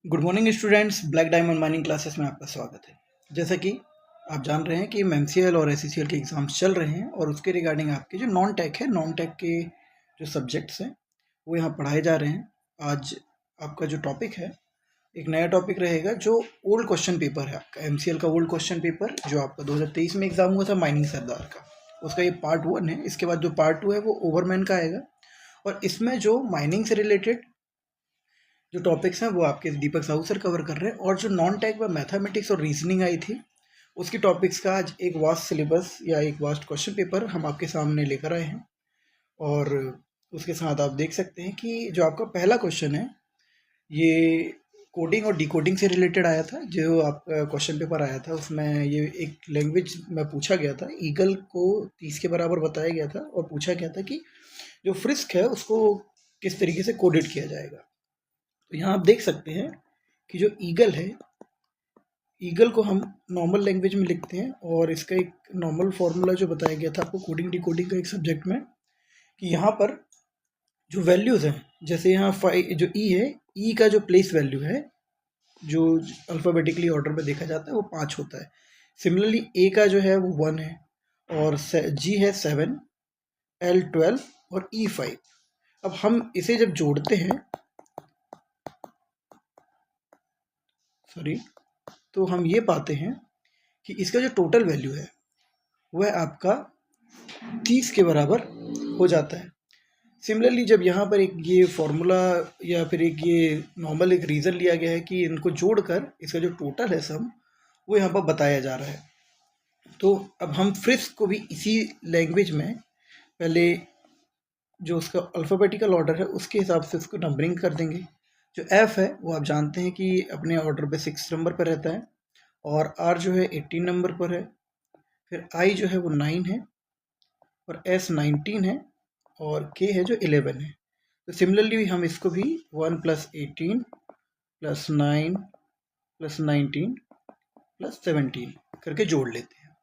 Good morning students, black diamond mining classes में आपका स्वागत है। जैसा कि आप जान रहे हैं कि एमसीएल और एससीसीएल के एग्ज़ाम्स चल रहे हैं और उसके रिगार्डिंग आपके जो नॉन टेक के जो सब्जेक्ट्स हैं वो यहाँ पढ़ाए जा रहे हैं। आज आपका जो टॉपिक है, एक नया टॉपिक रहेगा जो ओल्ड क्वेश्चन पेपर है आपका एमसीएल का ओल्ड क्वेश्चन पेपर जो आपका 2023 में एग्ज़ाम हुआ था माइनिंग सरदार का, उसका ये पार्ट 1 है। इसके बाद जो पार्ट 2 है वो ओवरमैन का आएगा और इसमें जो माइनिंग से रिलेटेड जो टॉपिक्स हैं वो आपके दीपक साहू सर कवर कर रहे हैं और जो नॉन टेक में मैथमेटिक्स और रीजनिंग आई थी उसकी टॉपिक्स का आज एक वास्ट सिलेबस या एक वास्ट क्वेश्चन पेपर हम आपके सामने लेकर आए हैं। और उसके साथ आप देख सकते हैं कि जो आपका पहला क्वेश्चन है ये कोडिंग और डिकोडिंग से रिलेटेड आया था। जो आपका क्वेश्चन पेपर आया था उसमें ये एक लैंग्वेज में पूछा गया था, ईगल को 30 के बराबर बताया गया था और पूछा गया था कि जो फ्रिस्क है उसको किस तरीके से कोडेड किया जाएगा। तो यहाँ आप देख सकते हैं कि जो ईगल है, ईगल को हम नॉर्मल लैंग्वेज में लिखते हैं और इसका एक नॉर्मल फार्मूला जो बताया गया था आपको कोडिंग डिकोडिंग का एक सब्जेक्ट में, कि यहाँ पर जो वैल्यूज़ हैं, जैसे यहाँ जो ई है, ई का जो प्लेस वैल्यू है जो अल्फ़ाबेटिकली ऑर्डर में देखा जाता है वो 5 होता है। सिमिलरली ए का जो है वो 1 है और जी है 7, एल 12 और ई 5। अब हम इसे जब जोड़ते हैं तो हम ये पाते हैं कि इसका जो टोटल वैल्यू है वह आपका 30 के बराबर हो जाता है। सिमिलरली जब यहाँ पर एक ये फॉर्मूला या फिर एक ये नॉर्मल एक रीज़न लिया गया है कि इनको जोड़कर इसका जो टोटल है सम वो यहाँ पर बताया जा रहा है। तो अब हम फ्रिस्क को भी इसी लैंग्वेज में पहले जो उसका अल्फ़ाबेटिकल ऑर्डर है उसके हिसाब से उसको नंबरिंग कर देंगे। जो एफ़ है वो आप जानते हैं कि अपने ऑर्डर पे 6 नंबर पर रहता है और आर जो है 18 नंबर पर है, फिर आई जो है वो 9 है और एस 19 है और के है जो 11 है। तो सिमिलरली हम इसको भी 1 + 18 + 9 + 19 + 17 करके जोड़ लेते हैं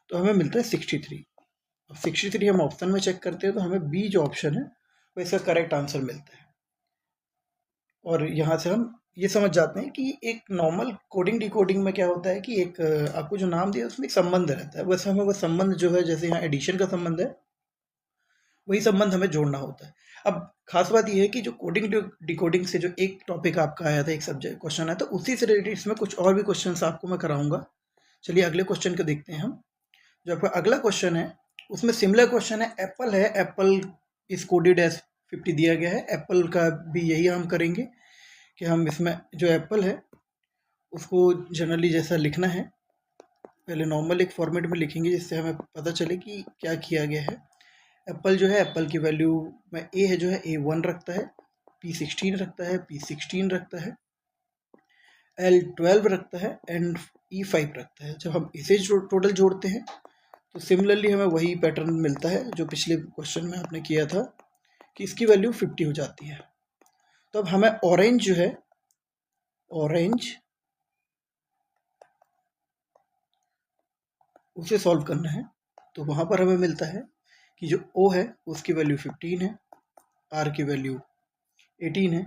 तो हमें मिलता है 63। अब 63 हम ऑप्शन में चेक करते हैं तो हमें बी जो ऑप्शन है वो इसका करेक्ट आंसर मिलता है। और यहाँ से हम ये समझ जाते हैं कि एक नॉर्मल कोडिंग डिकोडिंग में क्या होता है कि एक आपको जो नाम दिया उसमें एक संबंध रहता है, वैसे हमें वो संबंध जो है, जैसे यहाँ एडिशन का संबंध है वही संबंध हमें जोड़ना होता है। अब खास बात यह है कि जो कोडिंग डिकोडिंग से जो एक टॉपिक आपका आया था, एक सब्जेक्ट क्वेश्चन आया था, उसी से रिलेटेड इसमें कुछ और भी क्वेश्चन आपको मैं कराऊंगा। चलिए अगले क्वेश्चन को देखते हैं हम। जो आपका अगला क्वेश्चन है उसमें सिमिलर क्वेश्चन है, एप्पल है, एप्पल इज कोडेड एज 50 दिया गया है। एप्पल का भी यही हम करेंगे कि हम इसमें जो एप्पल है उसको जनरली जैसा लिखना है, पहले नॉर्मल एक फॉर्मेट में लिखेंगे जिससे हमें पता चले कि क्या किया गया है। एप्पल जो है, एप्पल की वैल्यू में ए है जो है A1 रखता है, P16 रखता है, P16 रखता है, L12 रखता है एंड E5 रखता है। जब हम इसे टोटल जोड़ते हैं तो सिमिलरली हमें वही पैटर्न मिलता है जो पिछले क्वेश्चन में आपने किया था कि इसकी वैल्यू 50 हो जाती है। तो अब हमें ऑरेंज जो है, ऑरेंज उसे सॉल्व करना है। तो वहाँ पर हमें मिलता है कि जो O है उसकी वैल्यू 15 है, R की वैल्यू 18 है,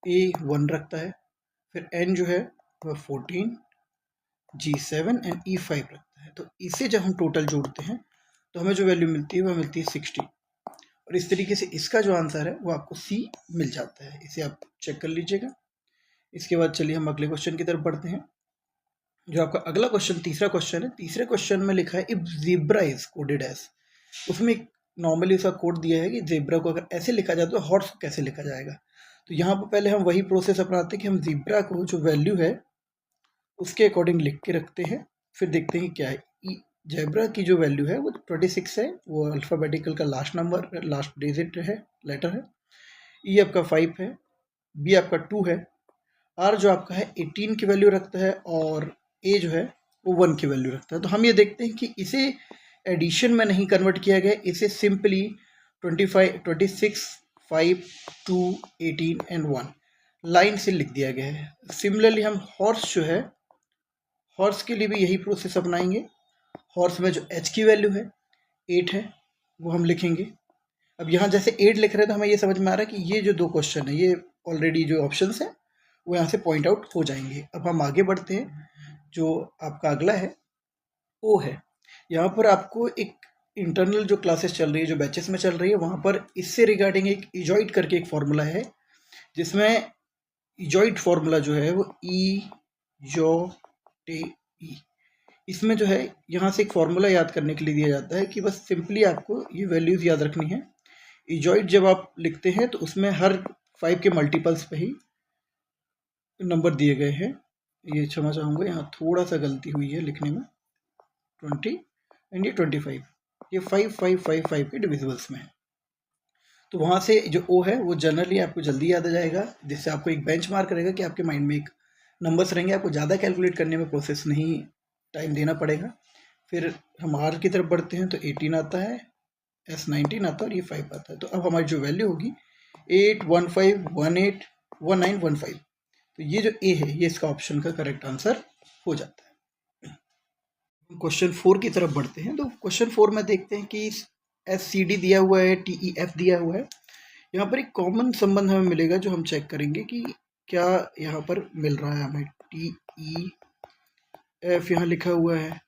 A 1 रखता है, फिर N जो है वह 14, G 7 एंड E 5 रखता है। तो इसे जब हम टोटल जोड़ते हैं तो हमें जो वैल्यू मिलती है वह मिलती है 60 और इस तरीके से इसका जो आंसर है वो आपको C मिल जाता है। इसे आप चेक कर लीजिएगा। इसके बाद चलिए हम अगले क्वेश्चन की तरफ बढ़ते हैं। जो आपका अगला क्वेश्चन, तीसरा क्वेश्चन है, तीसरे क्वेश्चन में लिखा है if zebra is coded as. उसमें नॉर्मली उसका कोड दिया है कि ज़ेब्रा को अगर ऐसे लिखा जाए तो हॉर्स को कैसे लिखा जाएगा। तो यहाँ पर पहले हम वही प्रोसेस अपनाते हैं कि हम ज़ेब्रा को जो वैल्यू है उसके अकॉर्डिंग लिख के रखते हैं, फिर देखते हैं क्या है। ज़ेब्रा की जो वैल्यू है वो 26 है, वो अल्फ़ाबेटिकल का लास्ट नंबर, लास्ट डिजिट है, लेटर है। ई आपका 5 है, बी आपका 2 है, आर जो आपका है 18 की वैल्यू रखता है और ए जो है वो 1 की वैल्यू रखता है। तो हम ये देखते हैं कि इसे एडिशन में नहीं कन्वर्ट किया गया, इसे सिंपली 25, 26, 5, 2, 18 एंड 1 लाइन से लिख दिया गया है। सिमिलरली हम हॉर्स जो है, हॉर्स के लिए भी यही प्रोसेस अपनाएंगे। हॉर्स में जो एच की वैल्यू है 8 है वो हम लिखेंगे। अब यहाँ जैसे 8 लिख रहे हैं तो हमें ये समझ में आ रहा है कि ये जो दो क्वेश्चन है ये ऑलरेडी जो ऑप्शंस है वो यहाँ से पॉइंट आउट हो जाएंगे। अब हम आगे बढ़ते हैं। जो आपका अगला है वो है, यहाँ पर आपको एक इंटरनल जो क्लासेस चल रही है, जो बैचेस में चल रही है, वहाँ पर इससे रिगार्डिंग एक इजॉइड करके एक फॉर्मूला है, जिसमें इजॉइड फॉर्मूला जो है वो ई जो टे ई, इसमें जो है यहाँ से एक फॉर्मूला याद करने के लिए दिया जाता है कि बस सिंपली आपको ये वैल्यूज़ याद रखनी है। इजॉइड जब आप लिखते हैं तो उसमें हर 5 के मल्टीपल्स पे ही नंबर दिए गए हैं। ये क्षमा चाहूँगा, यहाँ थोड़ा सा गलती हुई है लिखने में। 20 एंड ये 25, ये 5 के डिविजिबल्स में है। तो वहाँ से जो ओ है वो जनरली आपको जल्दी याद आ जाएगा, जिससे आपको एक बेंच मार्क रहेगा कि आपके माइंड में एक नंबर्स रहेंगे, आपको ज़्यादा कैलकुलेट करने में प्रोसेस नहीं टाइम देना पड़ेगा। फिर हम आर की तरफ बढ़ते हैं तो 18 आता है, एस 19 आता है और ये 5 आता है। तो अब हमारी जो वैल्यू होगी 815181915। तो ये जो ए है ये इसका ऑप्शन का करेक्ट आंसर हो जाता है। क्वेश्चन 4 की तरफ बढ़ते हैं। तो क्वेश्चन 4 में देखते हैं कि SCD दिया हुआ है, TEF दिया हुआ है। यहाँ पर एक कॉमन संबंध हमें मिलेगा जो हम चेक करेंगे कि क्या यहाँ पर मिल रहा है हमें। TEF यहाँ लिखा हुआ है,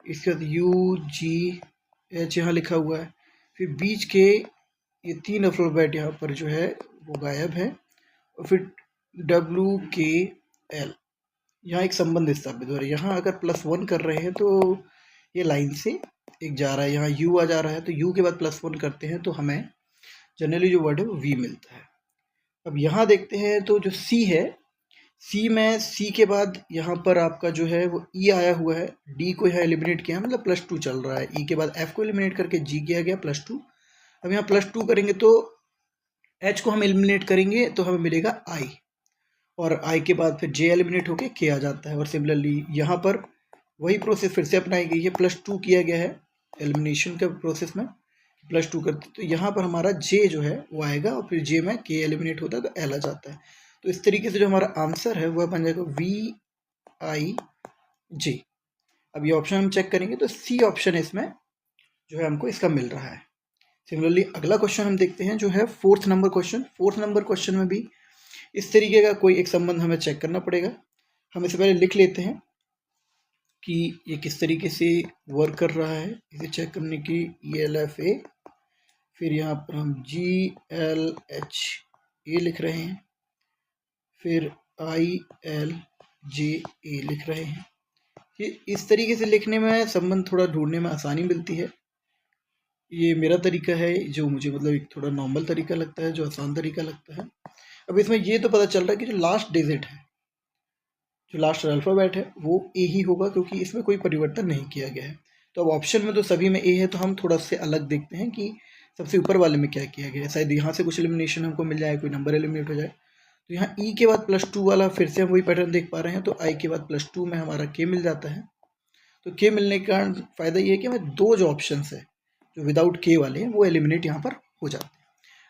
इसके बाद UGH यहाँ लिखा हुआ है, फिर बीच के ये 3 अल्फाबेट यहाँ पर जो है वो गायब है, और फिर WKL यहाँ एक संबंध स्थापित हो रहा है। यहाँ अगर +1 कर रहे हैं तो ये लाइन से एक जा रहा है, यहाँ U आ जा रहा है, तो U के बाद +1 करते हैं तो हमें जनरली जो वर्ड है वो V मिलता है। अब यहाँ देखते हैं तो जो C है, C में C के बाद यहाँ पर आपका जो है वो E आया हुआ है, D को यहाँ एलिमिनेट किया मतलब +2 चल रहा है, E के बाद F को एलिमिनेट करके G किया गया +2। अब यहाँ +2 करेंगे तो H को हम एलिमिनेट करेंगे तो हमें मिलेगा I, और I के बाद फिर J एलिमिनेट होके K आ जाता है। और सिमिलरली यहाँ पर वही प्रोसेस फिर से अपनाई गई है, +2 किया गया है एलिमिनेशन के प्रोसेस में, +2 करते तो यहाँ पर हमारा J जो है वो आएगा, और फिर J में K एलिमिनेट होता है तो L आ जाता है। तो इस तरीके से जो हमारा आंसर है वह बन जाएगा VIJ। अब ये ऑप्शन हम चेक करेंगे तो C ऑप्शन इसमें जो है हमको इसका मिल रहा है। सिमिलरली अगला क्वेश्चन हम देखते हैं जो है 4th number question. 4th number question में भी इस तरीके का कोई एक संबंध हमें चेक करना पड़ेगा। हम इससे पहले लिख लेते हैं कि ये किस तरीके से वर्क कर रहा है। इसे चेक करने की ELFA, फिर यहाँ पर हम GLHA लिख रहे हैं, फिर ILJA लिख रहे हैं। ये इस तरीके से लिखने में संबंध थोड़ा ढूंढने में आसानी मिलती है। ये मेरा तरीका है जो मुझे मतलब एक थोड़ा नॉर्मल तरीका लगता है, जो आसान तरीका लगता है। अब इसमें ये तो पता चल रहा है कि जो लास्ट डिजिट है, जो लास्ट अल्फ़ाबेट है वो ए ही होगा, क्योंकि इसमें कोई परिवर्तन नहीं किया गया है। तो अब ऑप्शन में तो सभी में ए है, तो हम थोड़ा से अलग देखते हैं कि सबसे ऊपर वाले में क्या किया गया है। शायद यहाँ से कुछ एलिमिनेशन हमको मिल जाए, कोई नंबर एलिमिनेट हो जाए। तो यहाँ ई के बाद +2 वाला फिर से हम वही पैटर्न देख पा रहे हैं, तो आई के बाद +2 में हमारा के मिल जाता है। तो के मिलने का फ़ायदा ये है कि हमें 2 जो ऑप्शन है जो विदाउट के वाले हैं वो एलिमिनेट यहाँ पर हो जाते हैं।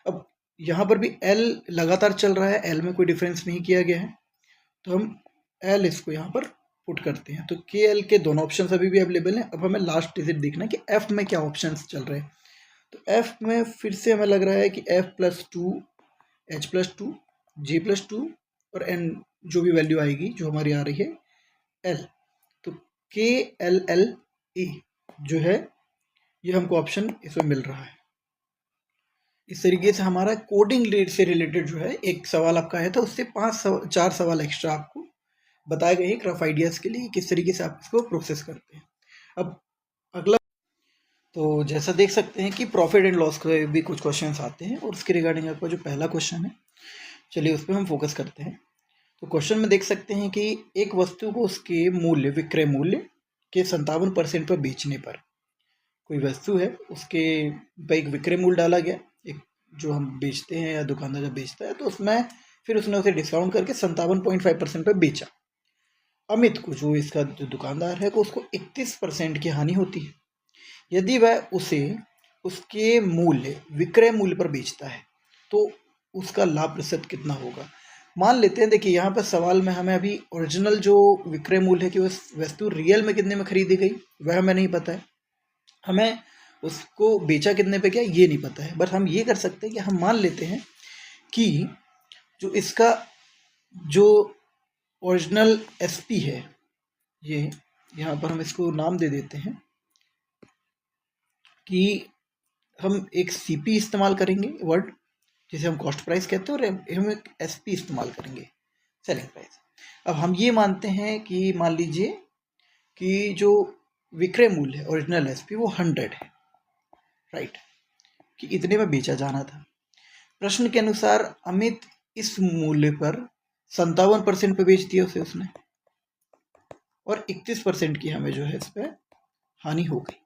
अब यहाँ पर भी एल लगातार चल रहा है, एल में कोई डिफरेंस नहीं किया गया है, तो हम एल इसको यहाँ पर पुट करते हैं। तो के एल के दोनों ऑप्शन अभी भी अवेलेबल हैं। अब हमें लास्ट डिजिट देखना है कि एफ में क्या ऑप्शंस चल रहे हैं। तो एफ में फिर से हमें लग रहा है कि F+2 H+2 J+2 और एन जो भी वैल्यू आएगी जो हमारी आ रही है एल, तो KLLA जो है ये हमको ऑप्शन इसमें मिल रहा है। इस तरीके से हमारा कोडिंग से रिलेटेड जो है एक सवाल आपका आया था, उससे 4 सवाल एक्स्ट्रा आपको बताए गए हैं रफ आइडियाज़ के लिए किस तरीके से आप इसको प्रोसेस करते हैं। अब अगला, तो जैसा देख सकते हैं कि प्रॉफिट एंड लॉस के भी कुछ क्वेश्चंस आते हैं, और उसके रिगार्डिंग आपका जो पहला क्वेश्चन है, चलिए उस पर हम फोकस करते हैं। तो क्वेश्चन में देख सकते हैं कि एक वस्तु को उसके मूल्य, विक्रय मूल्य के 57% पर बेचने पर, कोई वस्तु है उसके पर एक विक्रय मूल्य डाला गया, एक जो हम बेचते हैं या दुकानदार जब बेचता है तो उसमें फिर उसने उसे डिस्काउंट करके 57.5% पर बेचा। अमित को, जो इसका जो दुकानदार है, को उसको 31% की हानि होती है। यदि वह उसे उसके मूल्य, विक्रय मूल्य पर बेचता है तो उसका लाभ प्रतिशत कितना होगा। मान लेते हैं, देखिए यहाँ पर सवाल में हमें अभी ओरिजिनल जो विक्रय मूल्य है कि वह वस्तु रियल में कितने में खरीदी गई वह हमें नहीं पता है, हमें उसको बेचा कितने पे क्या ये नहीं पता है। बट हम ये कर सकते हैं कि हम मान लेते हैं कि जो इसका जो ओरिजिनल एसपी है, ये यहाँ पर हम इसको नाम दे देते हैं कि हम एक सीपी इस्तेमाल करेंगे वर्ड, जिसे हम कॉस्ट प्राइस कहते हैं, और हम एक एसपी इस्तेमाल करेंगे, सेलिंग प्राइस। अब हम ये मानते हैं कि मान लीजिए कि जो विक्रय मूल्य है ओरिजिनल एसपी वो 100 है, राइट, कि इतने में बेचा जाना था। प्रश्न के अनुसार अमित इस मूल्य पर 57% पे बेच दिया उसे उसने, और 31% की हमें जो है इस पर हानि हो गई।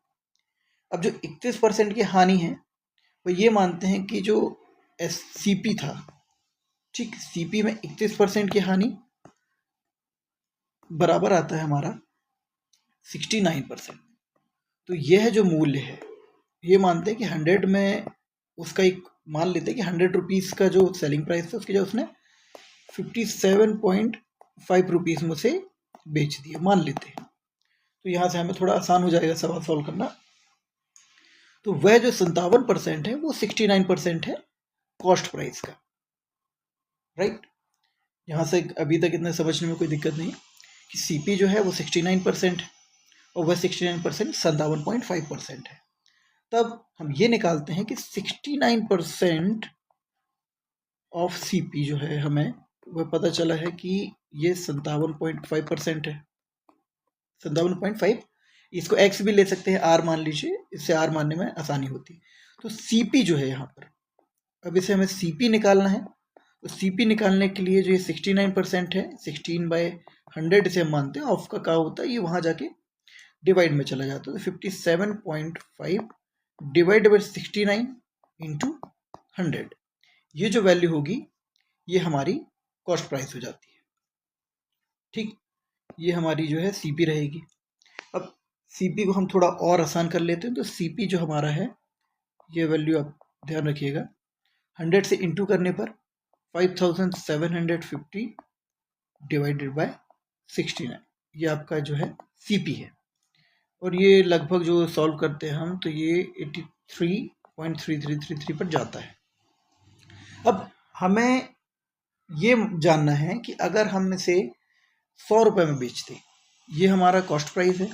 अब जो 31% की हानि है वो ये मानते हैं कि जो सीपी था, ठीक, सीपी में 31% की हानि बराबर आता है हमारा 69%। तो यह जो मूल्य है, ये मानते हैं कि 100 में उसका एक मान लेते हैं कि 100 रुपीज़ का जो सेलिंग प्राइस था उसकी जो उसने 57.5 रुपीज़ में से बेच दिया, मान लेते हैं। तो यहाँ से हमें थोड़ा आसान हो जाएगा सवाल सॉल्व करना। तो वह जो 57% है वो 69% है कॉस्ट प्राइस का, राइट। यहाँ से अभी तक इतना समझने में कोई दिक्कत नहीं कि सीपी जो है वो 69% है और वह 69% 57.5% है। तब हम ये निकालते हैं कि 69% ऑफ सीपी जो है हमें वह पता चला है कि ये 57.5% है। 57.5, इसको एक्स भी ले सकते हैं, आर मान लीजिए, इससे आर मानने में आसानी होती है। तो सीपी जो है यहाँ पर, अब इसे हमें सीपी निकालना है। तो सीपी निकालने के लिए जो ये 69% है, 16/100 इसे हम मानते हैं, ऑफ का क्या होता है, ये वहाँ जाके डिवाइड में चला जाता है। तो 57.5 डिवाइड बाई 69 इंटू 100, ये जो वैल्यू होगी ये हमारी कॉस्ट प्राइस हो जाती है, ठीक। ये हमारी जो है सीपी रहेगी। अब सीपी को हम थोड़ा और आसान कर लेते हैं। तो सीपी जो हमारा है, ये वैल्यू आप ध्यान रखिएगा, 100 से इंटू करने पर 5750 डिवाइडेड बाय 69, ये आपका जो है सीपी है। और ये लगभग जो सॉल्व करते हैं हम, तो ये 83.3333 पर जाता है। अब हमें ये जानना है कि अगर हम इसे 100 रुपये में बेचते, ये हमारा कॉस्ट प्राइस है।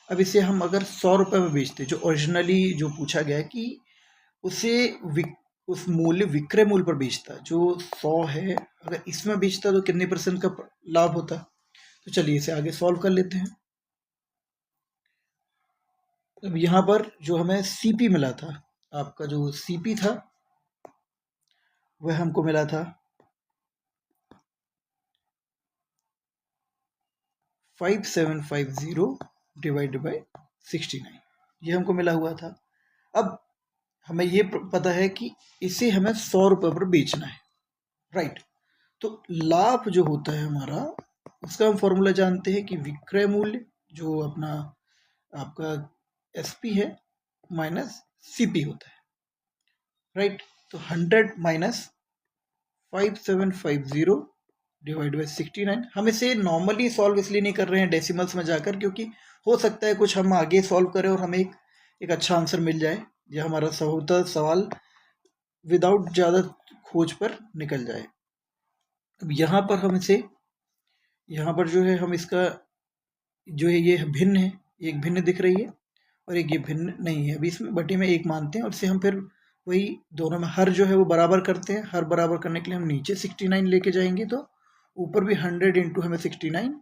अब इसे हम अगर 100 रुपये में बेचते, जो ओरिजिनली जो पूछा गया है कि उसे उस मूल्य विक्रय मूल्य पर बेचता, जो 100 है, अगर इसमें बेचता तो कितने % का लाभ होता। तो चलिए इसे आगे सॉल्व कर लेते हैं। अब यहाँ पर जो हमें सीपी मिला था, आपका जो सीपी था वह हमको मिला था 5750 डिवाइडेड बाय 69, ये हमको मिला हुआ था। अब हमें ये पता है कि इसे हमें 100 रुपये पर बेचना है, राइट। तो लाभ जो होता है हमारा, उसका हम फॉर्मूला जानते हैं कि विक्रय मूल्य जो अपना आपका एसपी है माइनस सीपी होता है, राइट। तो 100 माइनस 5750 डिवाइड बाई 69। हम इसे नॉर्मली सॉल्व इसलिए नहीं कर रहे हैं डेसिमल्स में जाकर, क्योंकि हो सकता है कुछ हम आगे सॉल्व करें और हमें एक अच्छा आंसर मिल जाए, या हमारा सवाल विदाउट ज़्यादा खोज पर निकल जाए। अब यहाँ पर हम इसे, यहाँ पर जो है हम इसका जो है ये भिन्न है, एक भिन्न दिख रही है और एक ये भिन्न नहीं है। अभी इसमें बटे में एक मानते हैं और इसे हम फिर वही दोनों में हर जो है वो बराबर करते हैं। हर बराबर करने के लिए हम नीचे 69 लेके जाएंगे, तो ऊपर भी 100 इंटू हमें 69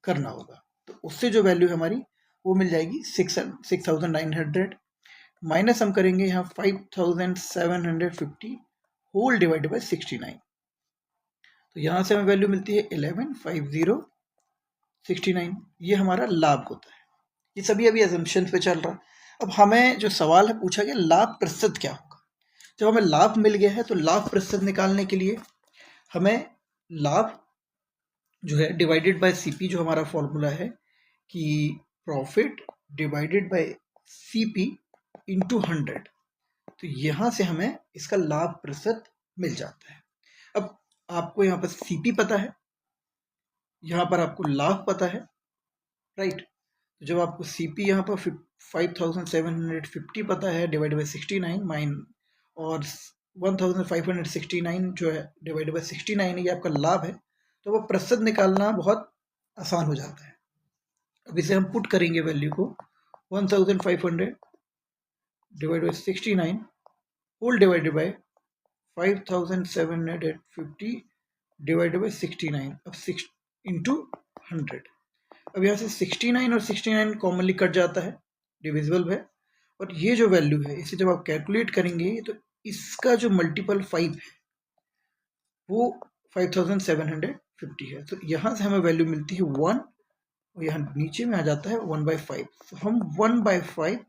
करना होगा। तो उससे जो वैल्यू हमारी वो मिल जाएगी 6900, माइनस हम करेंगे यहाँ 5750 होल डिवाइडेड बाई 69। तो यहाँ से हमें वैल्यू मिलती है 115069, ये हमारा लाभ होता है। ये सभी अभी अजम्पशन पे चल रहा है। अब हमें जो सवाल है पूछा गया, लाभ प्रतिशत क्या होगा। जब हमें लाभ मिल गया है तो लाभ प्रतिशत निकालने के लिए हमें लाभ जो है डिवाइडेड बाय सीपी, जो हमारा फॉर्मूला है कि profit divided by CP into 100, तो यहाँ से हमें इसका लाभ प्रतिशत मिल जाता है। अब आपको यहाँ पर सीपी पता है, यहाँ पर आपको लाभ पता है, राइट। तो जब आपको सीपी यहाँ पर 5750 पता है डिवाइड बाई 69 माइन, और 1569 जो है डिवाइड बाई 69 ये आपका लाभ है, तो वो प्रतिशत निकालना बहुत आसान हो जाता है। अब इसे हम पुट करेंगे वैल्यू को 1500 divide by 69 whole divided by 5750 divided by 69 अब 6 इंटू 100। अब यहाँ से 69 और 69 कॉमनली कट जाता है, डिविजिबल है। और ये जो वैल्यू है इसे जब आप कैलकुलेट करेंगे तो इसका जो मल्टीपल 5 है वो 5750 है। तो यहाँ से हमें वैल्यू मिलती है 1 और यहाँ नीचे में आ जाता है 1/5। तो हम 1/5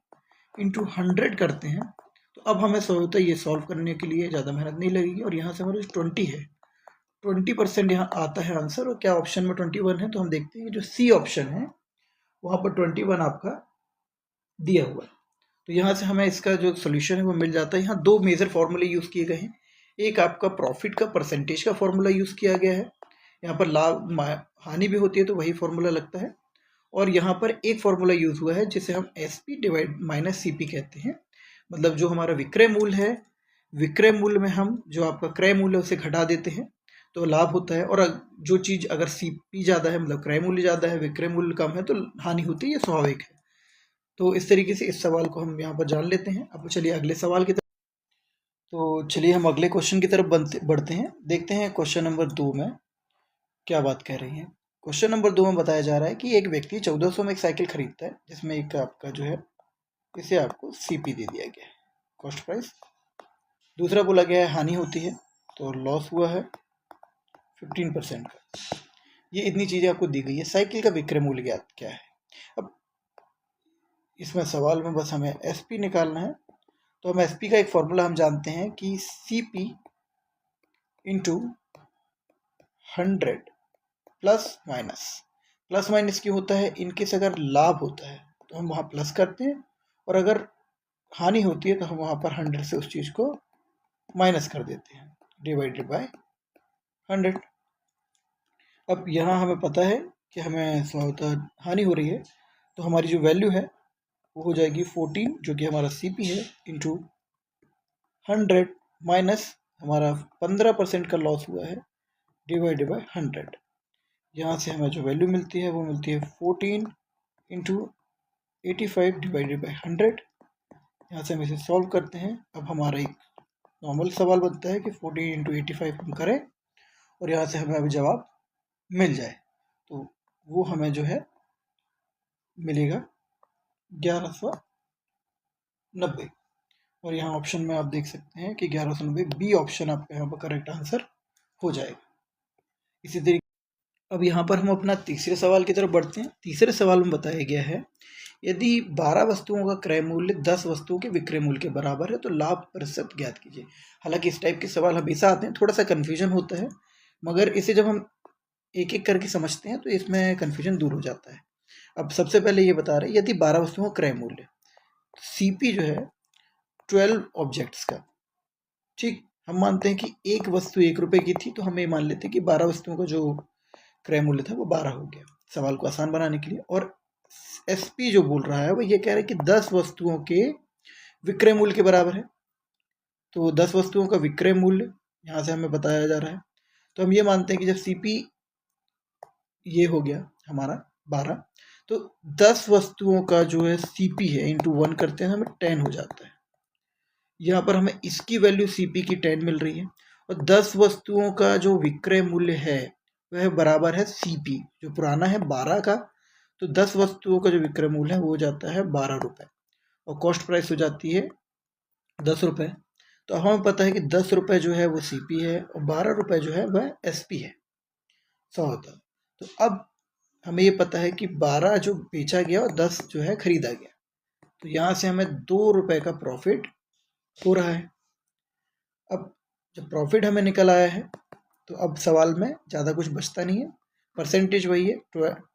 इंटू 100 करते हैं तो अब हमें होता है ये सॉल्व करने के लिए ज़्यादा मेहनत नहीं लगेगी। और यहाँ से हमारे 20 है, 20% यहाँ आता है आंसर। और क्या ऑप्शन में 21 है, तो हम देखते हैं जो सी ऑप्शन है वहाँ पर 21 आपका दिया हुआ है। तो यहाँ से हमें इसका जो सोल्यूशन है वो मिल जाता है। यहाँ दो मेजर फॉर्मूले यूज़ किए गए हैं। एक आपका प्रॉफिट का परसेंटेज का फॉर्मूला यूज़ किया गया है, यहाँ पर लाभ हानि भी होती है तो वही फॉर्मूला लगता है। और यहाँ पर एक फॉर्मूला यूज़ हुआ है जिसे हम SP डिवाइड माइनस CP कहते हैं। मतलब जो हमारा विक्रय मूल्य है, विक्रय मूल्य में हम जो आपका क्रय मूल्य है उसे घटा देते हैं तो लाभ होता है। और जो चीज़ अगर CP ज़्यादा है, मतलब क्रय मूल्य ज़्यादा है, विक्रय मूल्य कम है, तो हानि होती है, ये स्वाभाविक है। तो इस तरीके से इस सवाल को हम यहाँ पर जान लेते हैं। अब चलिए अगले सवाल की तरफ। तो चलिए हम अगले क्वेश्चन की तरफ बढ़ते हैं। देखते हैं क्वेश्चन नंबर 2 में क्या बात कह रही है। क्वेश्चन नंबर 2 में बताया जा रहा है कि एक व्यक्ति 1400 में एक साइकिल खरीदता है जिसमें एक आपका जो है इसे आपको CP दे दिया गया है, कॉस्ट प्राइस। दूसरा बोला गया है हानि होती है, तो लॉस हुआ है 15% का। ये इतनी चीज़ें आपको दी गई है। साइकिल का विक्रय मूल्य ज्ञात क्या है। अब इसमें सवाल में बस हमें SP निकालना है। तो हम SP का एक फॉर्मूला हम जानते हैं कि CP इंटू 100 प्लस माइनस क्यों होता है, इनकेस अगर लाभ होता है तो हम वहाँ प्लस करते हैं और अगर हानि होती है तो हम वहाँ पर 100 से उस चीज़ को माइनस कर देते हैं, डिवाइडेड बाय 100। अब यहाँ हमें पता है कि हमें स्वतः हानि हो रही है, तो हमारी जो वैल्यू है वो हो जाएगी 14 जो कि हमारा CP है इंटू 100 माइनस हमारा 15% का लॉस हुआ है डिवाइडेड बाय 100। यहाँ से हमें जो वैल्यू मिलती है वो मिलती है 14 इंटू 85 डिवाइडेड बाई 100। यहाँ से हम इसे सॉल्व करते हैं। अब हमारा एक नॉर्मल सवाल बनता है कि 14 इंटू 85 हम करें और यहाँ से हमें अभी जवाब मिल जाए, तो वो हमें जो है मिलेगा 1190। और यहाँ ऑप्शन में आप देख सकते हैं कि 1190 बी ऑप्शन आपका यहाँ पर करेक्ट आंसर हो जाएगा। इसी तरीके अब यहाँ पर हम अपना तीसरे सवाल की तरफ बढ़ते हैं। तीसरे सवाल में बताया गया है यदि 12 वस्तुओं का क्रय मूल्य 10 वस्तुओं के विक्रय मूल्य के बराबर है तो लाभ प्रतिशत ज्ञात कीजिए। हालांकि इस टाइप के सवाल हमेशा आते हैं, थोड़ा सा कन्फ्यूजन होता है, मगर इसे जब हम एक एक करके समझते हैं तो इसमें कन्फ्यूजन दूर हो जाता है। अब सबसे पहले ये बता रहे हैं यदि 12 वस्तुओं का क्रय मूल्य CP जो है 12 ऑब्जेक्ट्स का, ठीक, हम मानते हैं कि एक वस्तु 1 रुपये की थी, तो हम ये मान लेते हैं कि 12 वस्तुओं का जो क्रय मूल्य था वो 12 हो गया, सवाल को आसान बनाने के लिए। और SP जो बोल रहा है वो ये कह रहा है कि 10 वस्तुओं के विक्रय मूल्य के बराबर है, तो 10 वस्तुओं का विक्रय मूल्य यहाँ से हमें बताया जा रहा है। तो हम ये मानते हैं कि जब CP ये हो गया हमारा 12, तो 10 वस्तुओं का जो है CP है इंटू 1 करते हैं, हमें 10 हो जाता है। यहाँ पर हमें इसकी वैल्यू CP की 10 मिल रही है और 10 वस्तुओं का जो विक्रय मूल्य है वह बराबर है CP जो पुराना है 12 का, तो 10 वस्तुओं का जो विक्रय मूल्य है वो हो जाता है 12 रुपये और कॉस्ट प्राइस हो जाती है 10 रुपये। तो हमें पता है कि 10 रुपये जो है वो CP है और 12 रुपये जो है वह SP है, 100 होता है। तो अब हमें ये पता है कि 12 जो बेचा गया और 10 जो है खरीदा गया, तो यहाँ से हमें 2 रुपये का प्रॉफिट हो रहा है। अब जब प्रॉफिट हमें निकल आया है तो अब सवाल में ज़्यादा कुछ बचता नहीं है, परसेंटेज वही है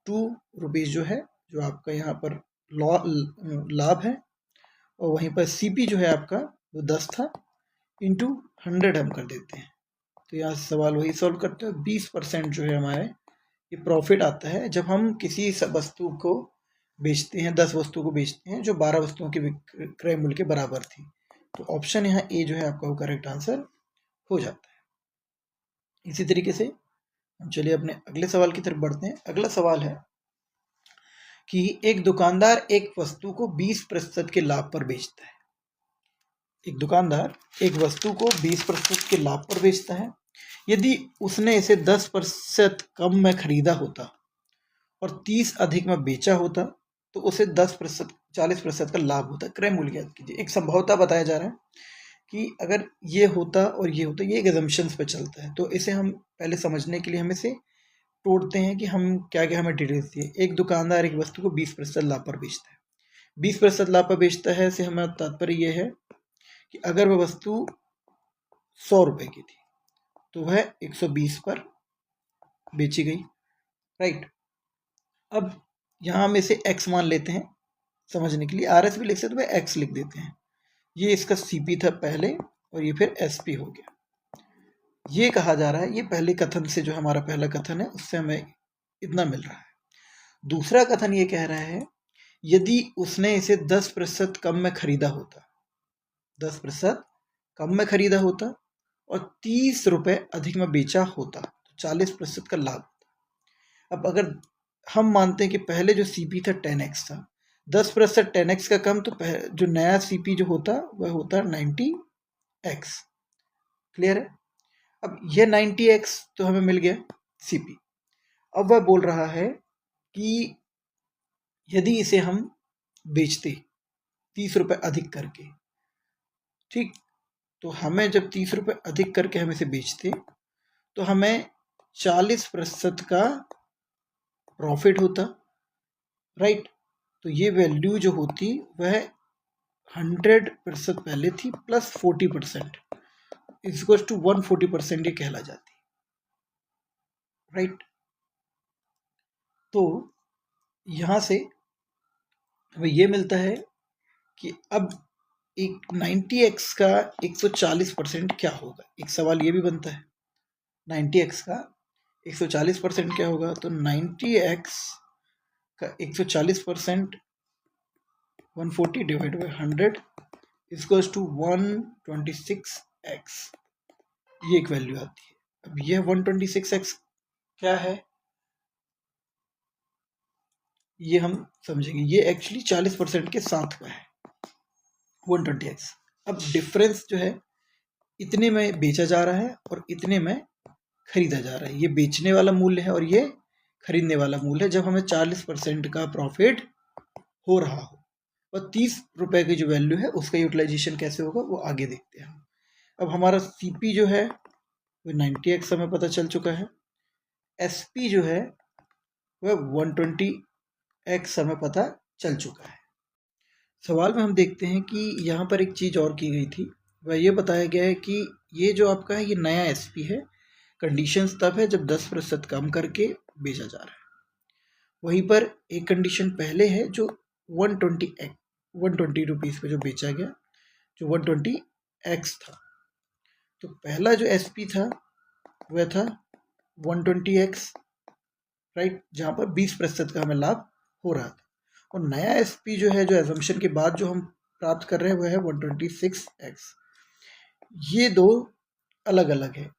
2 रुपीज़ जो है जो आपका यहाँ पर लाभ है, और वहीं पर CP जो है आपका वो 10 था इंटू 100 हम कर देते हैं। तो यहाँ से सवाल वही सॉल्व करते हैं। 20% जो है हमारे ये प्रॉफिट आता है जब हम किसी वस्तु को बेचते हैं, 10 वस्तु को बेचते हैं जो 12 वस्तुओं के विक्रय मूल्य के बराबर थी। तो ऑप्शन यहाँ A जो है आपका वो करेक्ट आंसर हो जाता है। इसी तरीके से चलिए अपने अगले सवाल की तरफ बढ़ते हैं। अगला सवाल है कि एक दुकानदार एक वस्तु को 20% के लाभ पर बेचता है। एक दुकानदार एक वस्तु को 20% के लाभ पर बेचता है। यदि उसने इसे 10% कम में खरीदा होता और 30 अधिक में बेचा होता तो उसे 10% 40% का लाभ होता। क्रय मूल्य ज्ञात कीजिए। एक संभवतः बताया जा रहा है कि अगर ये होता और ये होता, ये एक assumptions पे चलता है, तो इसे हम पहले समझने के लिए हम इसे तोड़ते हैं कि हम क्या क्या हमें डिटेल्स दिए। एक दुकानदार एक वस्तु को 20% लाभ पर बेचता है। 20% लाभ पर बेचता है से हमारा तात्पर्य यह है कि अगर वह वस्तु 100 रुपए की थी तो वह 120 पर बेची गई, राइट। अब यहाँ हम इसे x मान लेते हैं समझने के लिए। RS भी लिख सकते, तो x लिख देते हैं। ये इसका CP था पहले और ये फिर SP हो गया। ये कहा जा रहा है, ये पहले कथन से जो हमारा पहला कथन है उससे हमें इतना मिल रहा है। दूसरा कथन ये कह रहा है यदि उसने इसे 10% कम में खरीदा होता, 10% कम में खरीदा होता और 30 रुपए अधिक में बेचा होता तो 40% का लाभ होता। अब अगर हम मानते हैं कि पहले जो CP था 10x था, 10% 10x का कम, तो जो नया CP जो होता वह होता 90x। क्लियर है। अब यह 90x तो हमें मिल गया CP। अब वह बोल रहा है कि यदि इसे हम बेचते 30 रुपए अधिक करके, ठीक, तो हमें जब 30 रुपए अधिक करके हम इसे बेचते तो हमें 40% का प्रॉफिट होता, राइट। तो ये वैल्यू जो होती वह 100% पहले थी प्लस 40% इक्वल टू 140% ये कहला जाती, राइट। तो यहाँ से हमें ये मिलता है कि अब एक 90x का 140% क्या होगा। एक सवाल ये भी बनता है 90x का 140% क्या होगा। तो 90x का 140% 140 divide by 100 equals to 126x। ये एक वैल्यू आती है। अब यह 126x क्या है ये हम समझेंगे। ये एक्चुअली 40% के साथ का है 120x। अब डिफरेंस जो है इतने में बेचा जा रहा है और इतने में खरीदा जा रहा है। ये बेचने वाला मूल्य है और ये खरीदने वाला मूल्य है। जब हमें 40% का प्रॉफिट हो रहा हो और 30 रुपए की जो वैल्यू है उसका यूटिलाइजेशन कैसे होगा वो आगे देखते हैं। अब हमारा CP जो है वो 90x हमें पता चल चुका है। SP जो है वह 120x हमें पता चल चुका है। सवाल में हम देखते हैं कि यहाँ पर एक चीज़ और की गई थी, वह ये बताया गया है कि ये जो आपका है ये नया SP है। कंडीशंस तब है जब 10% कम करके बेचा जा रहा है। वहीं पर एक कंडीशन पहले है जो 120 रुपीज़ पे जो बेचा गया, जो 120x था। तो पहला जो SP था वह था 120x, राइट, जहाँ पर 20% का हमें लाभ हो रहा था। और नया SP जो है, जो एजम्पशन के बाद जो हम प्राप्त कर रहे हैं वह है 126x। ये दो अलग अलग है।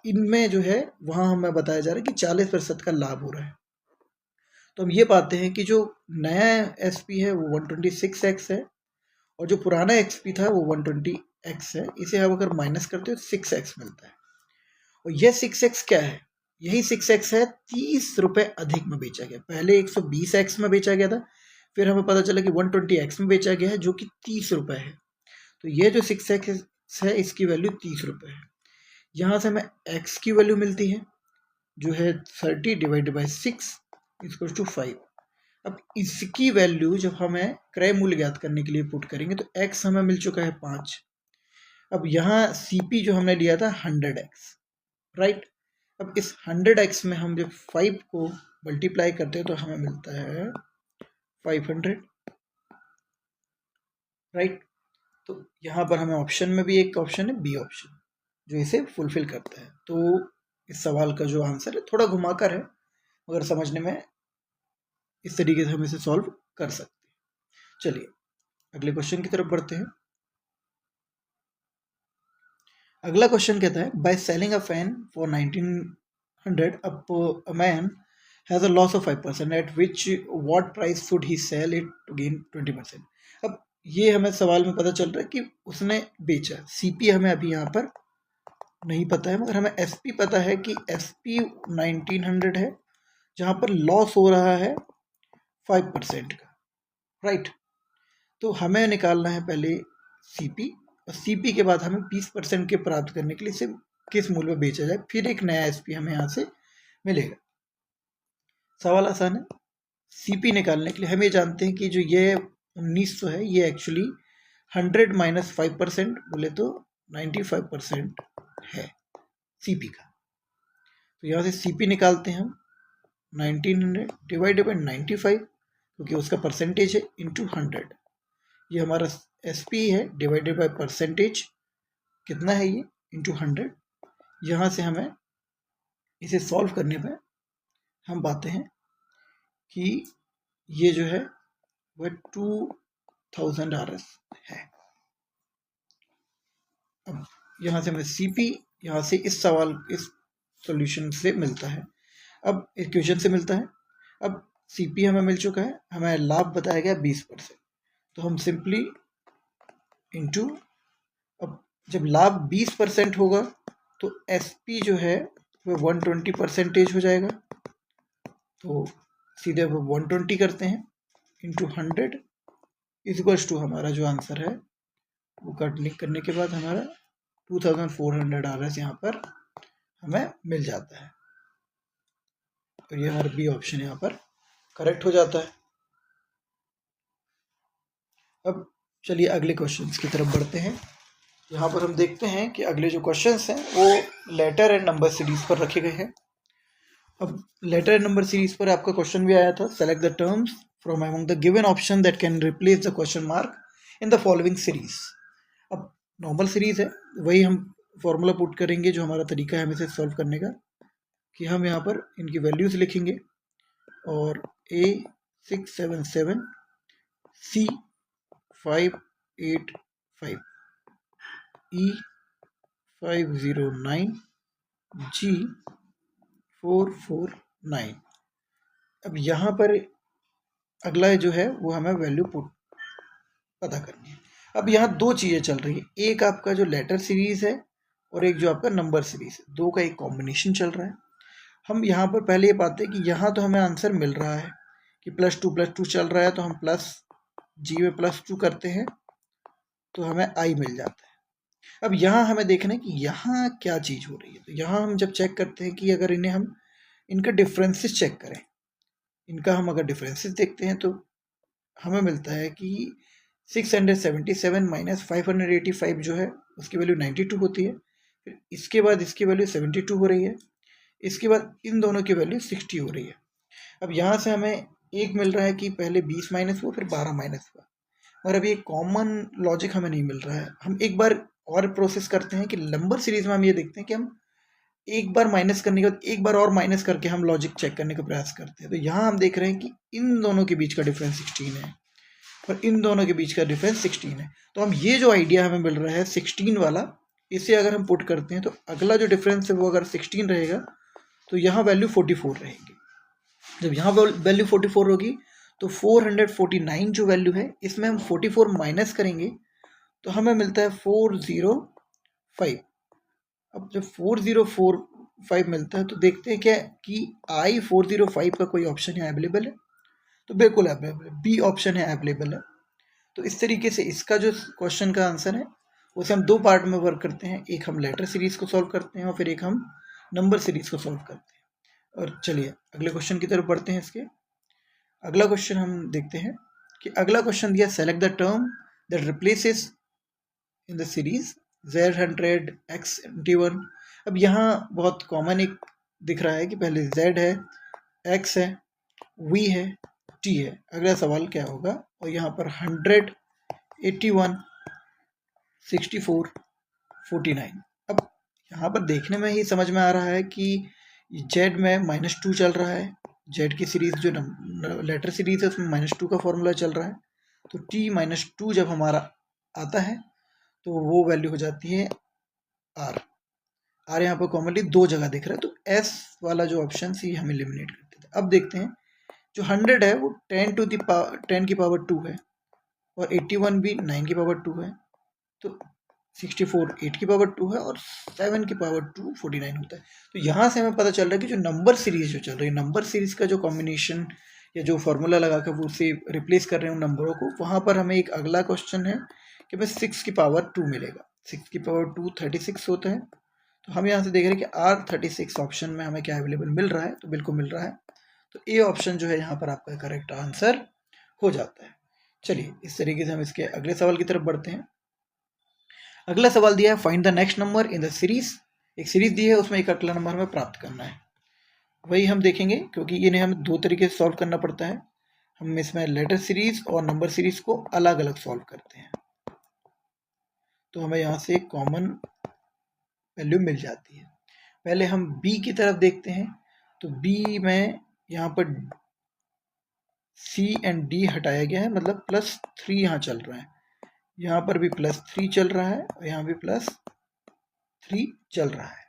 इनमें जो है वहाँ हमें बताया जा रहा है कि 40% का लाभ हो रहा है। तो हम ये पाते हैं कि जो नया SP है वो 126x है और जो पुराना XP था वो 120x है। इसे हम अगर माइनस करते हो 6x मिलता है। और यह 6x क्या है, यही 6x है 30 रुपए अधिक में बेचा गया। पहले 120x में बेचा गया था, फिर हमें पता चला कि 120x में बेचा गया है जो कि 30 रुपए है। तो यह जो 6x है इसकी वैल्यू 30 रुपए है। यहाँ से हमें x की वैल्यू मिलती है जो है 30 डिवाइड बाई 6 इक्वल टू 5। अब इसकी वैल्यू जब हमें क्रय मूल्य ज्ञात करने के लिए पुट करेंगे तो x हमें मिल चुका है 5। अब यहाँ CP जो हमने लिया था 100x, राइट। अब इस 100x में हम जब 5 को मल्टीप्लाई करते हैं तो हमें मिलता है 500, राइट। तो यहाँ पर हमें ऑप्शन में भी एक ऑप्शन है B ऑप्शन जो इसे फुलफिल करता है। तो इस सवाल का जो आंसर है थोड़ा घुमाकर है, मगर समझने में इस तरीके से हम इसे सॉल्व कर सकते हैं। चलिए अगले क्वेश्चन की तरफ बढ़ते हैं। अगला क्वेश्चन कहता है by selling a fan for 19 100, a man has a loss of 5%, at which what price should he sell it to gain 20%. अब ये हमें सवाल में पता चल रहा है कि उसने बेचा। सीपी हमें अभी यहाँ पर नहीं पता है, मगर हमें एसपी पता है कि एसपी 1900 है, जहाँ पर लॉस हो रहा है 5% का, राइट। तो हमें निकालना है पहले सीपी, और सीपी के बाद हमें 20% के प्राप्त करने के लिए इसे किस मूल्य में बेचा जाए, फिर एक नया एसपी हमें यहाँ से मिलेगा। सवाल आसान है। सीपी निकालने के लिए हम ये जानते हैं कि जो ये 1900 है, ये एक्चुअली 100 माइनस 5% बोले तो 95% है सीपी का। तो यहाँ से सीपी निकालते हैं हम 1900 डिवाइडेड बाई 95, क्योंकि उसका परसेंटेज है, इंटू 100। ये हमारा एसपी है डिवाइडेड बाई परसेंटेज, कितना है ये, इंटू 100। यहाँ से हमें इसे सॉल्व करने पर हम पाते हैं कि ये जो है वह 2000 RS है। अब यहाँ से हमें सीपी, यहाँ से इस सॉल्यूशन से मिलता है, अब इक्वेशन से मिलता है। अब सीपी हमें मिल चुका है, हमें लाभ बताया गया 20%, तो हम सिंपली इंटू, अब जब लाभ 20% होगा तो एसपी जो है वह 120% हो जाएगा। तो सीधे वो 120 करते हैं इंटू 100 इक्वल्स टू, हमारा जो आंसर है वो करने के बाद हमारा 2400 RS यहाँ पर हमें मिल जाता है। तो ये हमारा बी ऑप्शन यहाँ पर करेक्ट हो जाता है। अब चलिए अगले क्वेश्चंस की तरफ बढ़ते हैं। यहाँ पर हम देखते हैं कि अगले जो क्वेश्चंस हैं वो लेटर एंड नंबर सीरीज पर रखे गए हैं। अब लेटर एंड नंबर सीरीज पर आपका क्वेश्चन भी आया था, select the terms from among the given option that can replace the question mark in the following series. अब नॉर्मल सीरीज है, वही हम फॉर्मूला पुट करेंगे, जो हमारा तरीका है हमें इसे सॉल्व करने का, कि हम यहाँ पर इनकी वैल्यूज लिखेंगे, और A677, C585, E509, G449। अब यहाँ पर अगला जो है वो हमें वैल्यू पुट पता करनी है। अब यहाँ दो चीज़ें चल रही है, एक आपका जो लेटर सीरीज है और एक जो आपका नंबर सीरीज है, दो का एक कॉम्बिनेशन चल रहा है। हम यहाँ पर पहले ये पाते हैं कि यहाँ तो हमें आंसर मिल रहा है कि +2 चल रहा है, तो हम प्लस जी में +2 करते हैं तो हमें आई मिल जाता है। अब यहाँ हमें देखना है कि यहाँ क्या चीज़ हो रही है। तो यहाँ हम जब चेक करते हैं कि अगर इन्हें हम इनका डिफरेंसेस चेक करें, इनका हम अगर डिफरेंसेस देखते हैं तो हमें मिलता है कि 677 माइनस 585 जो है उसकी वैल्यू 92 होती है, फिर इसके बाद इसकी वैल्यू 72 हो रही है, इसके बाद इन दोनों की वैल्यू 60 हो रही है। अब यहाँ से हमें एक मिल रहा है कि पहले 20 माइनस हुआ फिर 12 माइनस हुआ, और अभी एक कॉमन लॉजिक हमें नहीं मिल रहा है। हम एक बार और प्रोसेस करते हैं कि नंबर सीरीज में हम ये देखते हैं कि हम एक बार माइनस करने के बाद एक बार और माइनस करके हम लॉजिक चेक करने का प्रयास करते हैं। तो यहाँ हम देख रहे हैं कि इन दोनों के बीच का डिफरेंस 16 है और इन दोनों के बीच का डिफरेंस 16 है। तो हम ये जो आइडिया हमें मिल रहा है 16 वाला, इसे अगर हम पुट करते हैं तो अगला जो डिफरेंस है वो अगर 16 रहेगा तो यहाँ वैल्यू 44 रहेगी। जब यहाँ वैल्यू 44 होगी तो 449 जो वैल्यू है इसमें हम 44 माइनस करेंगे तो हमें मिलता है 405। अब जब 4045 मिलता है तो देखते हैं क्या कि I405 का कोई ऑप्शन यहाँ अवेलेबल है, तो बिल्कुल अवेलेबल है, बी ऑप्शन है अवेलेबल है। तो इस तरीके से इसका जो क्वेश्चन का आंसर है उसे हम दो पार्ट में वर्क करते हैं, एक हम लेटर सीरीज को सॉल्व करते हैं और फिर एक हम नंबर सीरीज को सॉल्व करते हैं। और चलिए अगले क्वेश्चन की तरफ बढ़ते हैं। इसके अगला क्वेश्चन हम देखते हैं कि अगला क्वेश्चन दिया, select the term that replaces in the series Z100 X21। अब यहाँ बहुत कॉमन एक दिख रहा है कि पहले Z है, X है, V है, T है। अगला सवाल क्या होगा, और यहाँ पर 100, 81, 64, 49। अब यहाँ पर देखने में ही समझ में आ रहा है कि Z में -2 चल रहा है, Z की सीरीज जो लेटर सीरीज है उसमें -2 का फॉर्मूला चल रहा है। तो T -2 जब हमारा आता है तो वो वैल्यू हो जाती है R। आर यहाँ पर कॉमनली 2 जगह दिख रहा है, तो एस वाला जो ऑप्शन सी हम एलिमिनेट करते थे। अब देखते हैं जो 100 है वो 10 की पावर 2 है, और 81 भी 9 की पावर 2 है, तो 64 8 की पावर 2 है, और 7 की पावर 2 49 होता है। तो यहाँ से हमें पता चल रहा है कि जो नंबर सीरीज जो चल रही है, नंबर सीरीज का जो कॉम्बिनेशन या जो फॉर्मूला लगा कर वो उसे रिप्लेस कर रहे हैं उन नंबरों को, वहाँ पर हमें एक अगला क्वेश्चन है कि भाई 6 की पावर 2 मिलेगा। 6 की पावर 2 36 होता है, तो हम यहाँ से देख रहे हैं कि R36 ऑप्शन में हमें क्या अवेलेबल मिल रहा है, तो बिल्कुल मिल रहा है। तो ए ऑप्शन जो है यहाँ पर आपका करेक्ट आंसर हो जाता है। चलिए इस तरीके से हम इसके अगले सवाल की तरफ बढ़ते हैं। अगला सवाल दिया है find the next number in the series. एक सीरीज दी है, उसमें एक अगला नंबर हमें प्राप्त करना है। वही हम देखेंगे, क्योंकि ये हमें 2 तरीके से सॉल्व करना पड़ता है। हम इसमें लेटर सीरीज और नंबर सीरीज को अलग अलग सॉल्व करते हैं, तो हमें यहाँ से कॉमन वैल्यू मिल जाती है। पहले हम बी की तरफ देखते हैं, तो बी में यहाँ पर सी एंड डी हटाया गया है, मतलब +3 यहाँ चल रहा है, यहाँ पर भी +3 चल रहा है, और यहाँ भी +3 चल रहा है।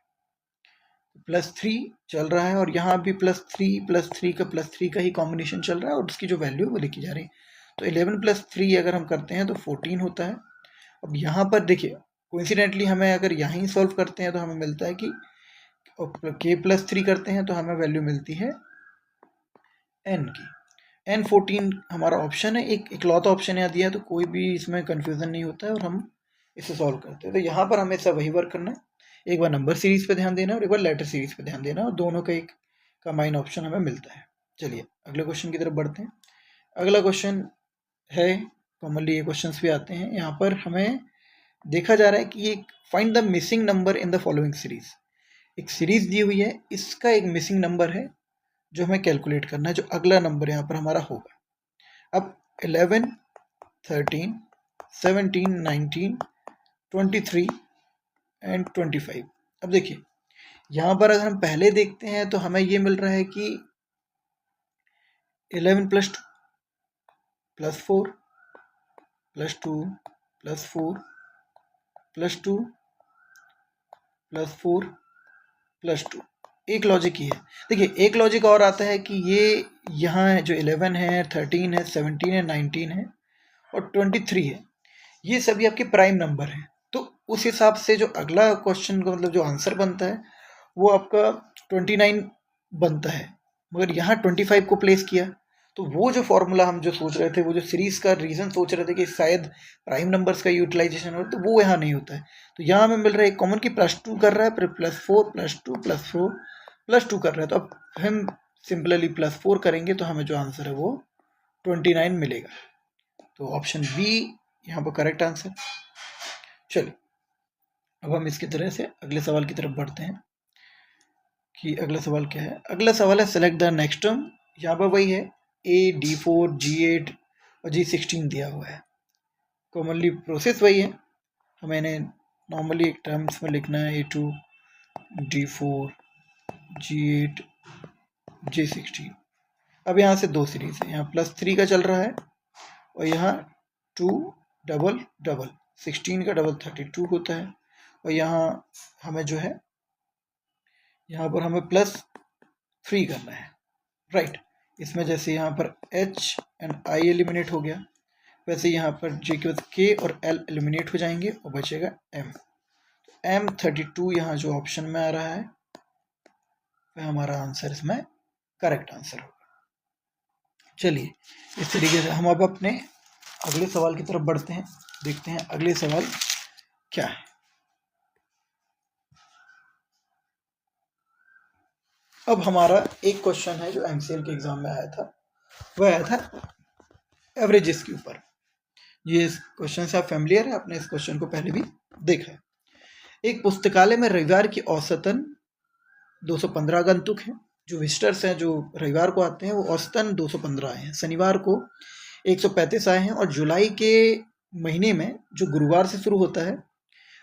+3 चल रहा है, और यहाँ भी +3 का ही कॉम्बिनेशन चल रहा है, और उसकी जो वैल्यू वो लिखी जा रही है। तो 11 + 3 अगर हम करते हैं तो 14 होता है। अब यहाँ पर देखिए कोइंसिडेंटली हमें अगर यहीं सॉल्व करते हैं तो हमें मिलता है कि k+3 करते हैं तो हमें वैल्यू मिलती है n की। n14 हमारा ऑप्शन है, एक इकलौता ऑप्शन यहाँ दिया है, तो कोई भी इसमें कन्फ्यूज़न नहीं होता है, और हम इसे सॉल्व करते हैं। तो यहाँ पर हमें सब वही वर्क करना है, एक बार नंबर सीरीज पे ध्यान देना है और एक बार लेटर सीरीज पे ध्यान देना है, और दोनों का एक कंबाइन ऑप्शन हमें मिलता है। चलिए अगले क्वेश्चन की तरफ बढ़ते हैं। अगला क्वेश्चन है, कॉमनली ये क्वेश्चन भी आते हैं, यहाँ पर हमें देखा जा रहा है कि ये find the missing number in the following series. एक सीरीज दी हुई है, इसका एक मिसिंग नंबर है जो हमें कैलकुलेट करना है, जो अगला नंबर यहाँ पर हमारा होगा। अब 11 13 17 19 23 एंड 25। अब देखिए यहाँ पर अगर हम पहले देखते हैं तो हमें ये मिल रहा है कि 11 + 2 + 4 + 2 + 4 + 2 + 4 + 2। एक लॉजिक ही है। देखिए एक लॉजिक और आता है कि ये यहाँ जो 11 है, 13 है, 17 है, 19 है और 23 है, ये सभी आपके प्राइम नंबर हैं। तो उस हिसाब से जो अगला क्वेश्चन का मतलब जो आंसर बनता है वो आपका 29 बनता है, मगर यहाँ 25 को प्लेस किया, तो वो जो फॉर्मूला हम जो सोच रहे थे, वो जो सीरीज का रीज़न सोच रहे थे कि शायद प्राइम नंबर्स का यूटिलाइजेशन हो, तो वो यहाँ नहीं होता है। तो यहाँ हमें मिल रहा है कॉमन की +2 कर रहा है, फिर +4 +2 +4 +2 कर रहा है, तो अब हम सिंपली +4 करेंगे तो हमें जो आंसर है वो 29 मिलेगा। तो ऑप्शन बी यहाँ पर करेक्ट आंसर। चलिए अब हम इसकी तरह से अगले सवाल की तरफ बढ़ते हैं कि अगला सवाल क्या है। अगला सवाल है सेलेक्ट द नेक्स्ट टर्म। यहाँ पर वही है D4 G8 और G16 दिया हुआ है। कॉमनली प्रोसेस वही है, हमें इन्हें नॉर्मली एक टर्म्स में लिखना है, A2 D4 G8 G16। अब यहाँ से 2 सीरीज है, यहाँ +3 का चल रहा है और यहाँ 2 डबल 16 का डबल 32 होता है, और यहाँ हमें जो है यहाँ पर हमें +3 करना है, राइट। इसमें जैसे यहाँ पर H एंड I एलिमिनेट हो गया, वैसे यहाँ पर J के बाद K और L एलिमिनेट हो जाएंगे और बचेगा M। तो M32 यहाँ जो ऑप्शन में आ रहा है वह हमारा आंसर इसमें करेक्ट आंसर होगा। चलिए इस तरीके से हम अब अपने अगले सवाल की तरफ बढ़ते हैं, देखते हैं अगले सवाल क्या है। अब हमारा एक क्वेश्चन है जो MCL के एग्जाम में आया था, वह आया था एवरेजेस के ऊपर। ये क्वेश्चन से आप फैमिलियर है, आपने इस क्वेश्चन को पहले भी देखा है। एक पुस्तकालय में रविवार की औसतन 215 आगंतुक हैं। जो विजिटर्स हैं जो रविवार को आते हैं वो औसतन 215 आए हैं। शनिवार को 135 आए हैं, और जुलाई के महीने में जो गुरुवार से शुरू होता है,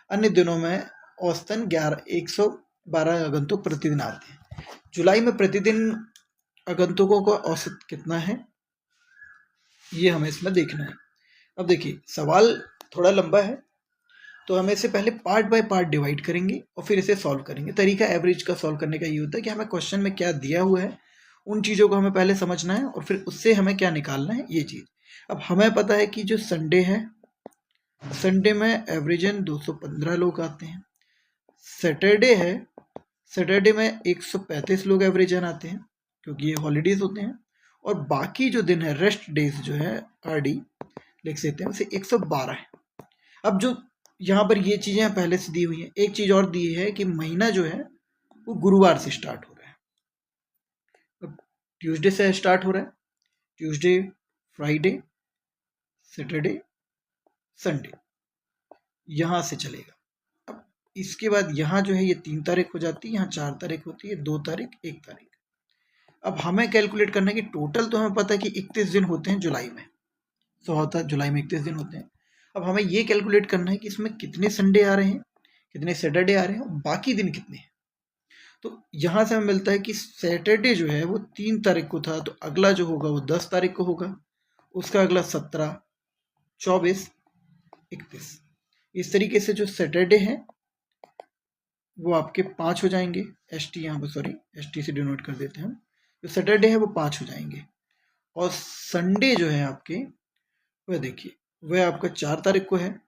अन्य दिनों में औसतन 112 आगंतुक प्रतिदिन आते हैं। जुलाई में प्रतिदिन आगंतुकों का औसत कितना है ये हमें इसमें देखना है। अब देखिए सवाल थोड़ा लंबा है, तो हम इसे पहले पार्ट बाय पार्ट डिवाइड करेंगे और फिर इसे सॉल्व करेंगे। तरीका एवरेज का सॉल्व करने का ये होता है कि हमें क्वेश्चन में क्या दिया हुआ है उन चीज़ों को हमें पहले समझना है और फिर उससे हमें क्या निकालना है, ये चीज़। अब हमें पता है कि जो संडे है, संडे में एवरेजन 215 लोग आते हैं। सैटरडे है, सैटरडे में 135 लोग एवरेजन आते हैं क्योंकि ये हॉलीडेज होते हैं। और बाकी जो दिन है, रेस्ट डेज जो है, आरडी लिख सकते हैं, उसे 112 है। अब जो यहाँ पर ये चीज़ें पहले से दी हुई हैं, एक चीज़ और दी है कि महीना जो है वो गुरुवार से स्टार्ट हो रहा है। अब ट्यूसडे से स्टार्ट हो रहा है, ट्यूसडे, फ्राइडे, सैटरडे, संडे, यहाँ से चलेगा। अब इसके बाद यहाँ जो है ये 3 तारीख हो जाती है, यहाँ 4 तारीख होती है, 2 तारीख, 1 तारीख। अब हमें कैलकुलेट करना है कि टोटल तो हमें पता है कि 31 दिन होते हैं जुलाई में, तो होता है जुलाई में 31 दिन होते हैं। अब हमें ये कैलकुलेट करना है कि इसमें कितने संडे आ रहे हैं, कितने सैटरडे आ रहे हैं और बाकी दिन कितने हैं। तो यहाँ से हमें मिलता है कि सैटरडे जो है वो 3 तारीख को था, तो अगला जो होगा वो 10 तारीख को होगा, उसका अगला 17, 24, 31। इस तरीके से जो सैटरडे हैं वो आपके 5 हो जाएंगे। एस टी यहाँ पर, सॉरी, एस टी से डिनोट कर देते हैं हम। जो सैटरडे है वो 5 हो जाएंगे और संडे जो है आपके, वह देखिए वह आपका 4 तारीख को है,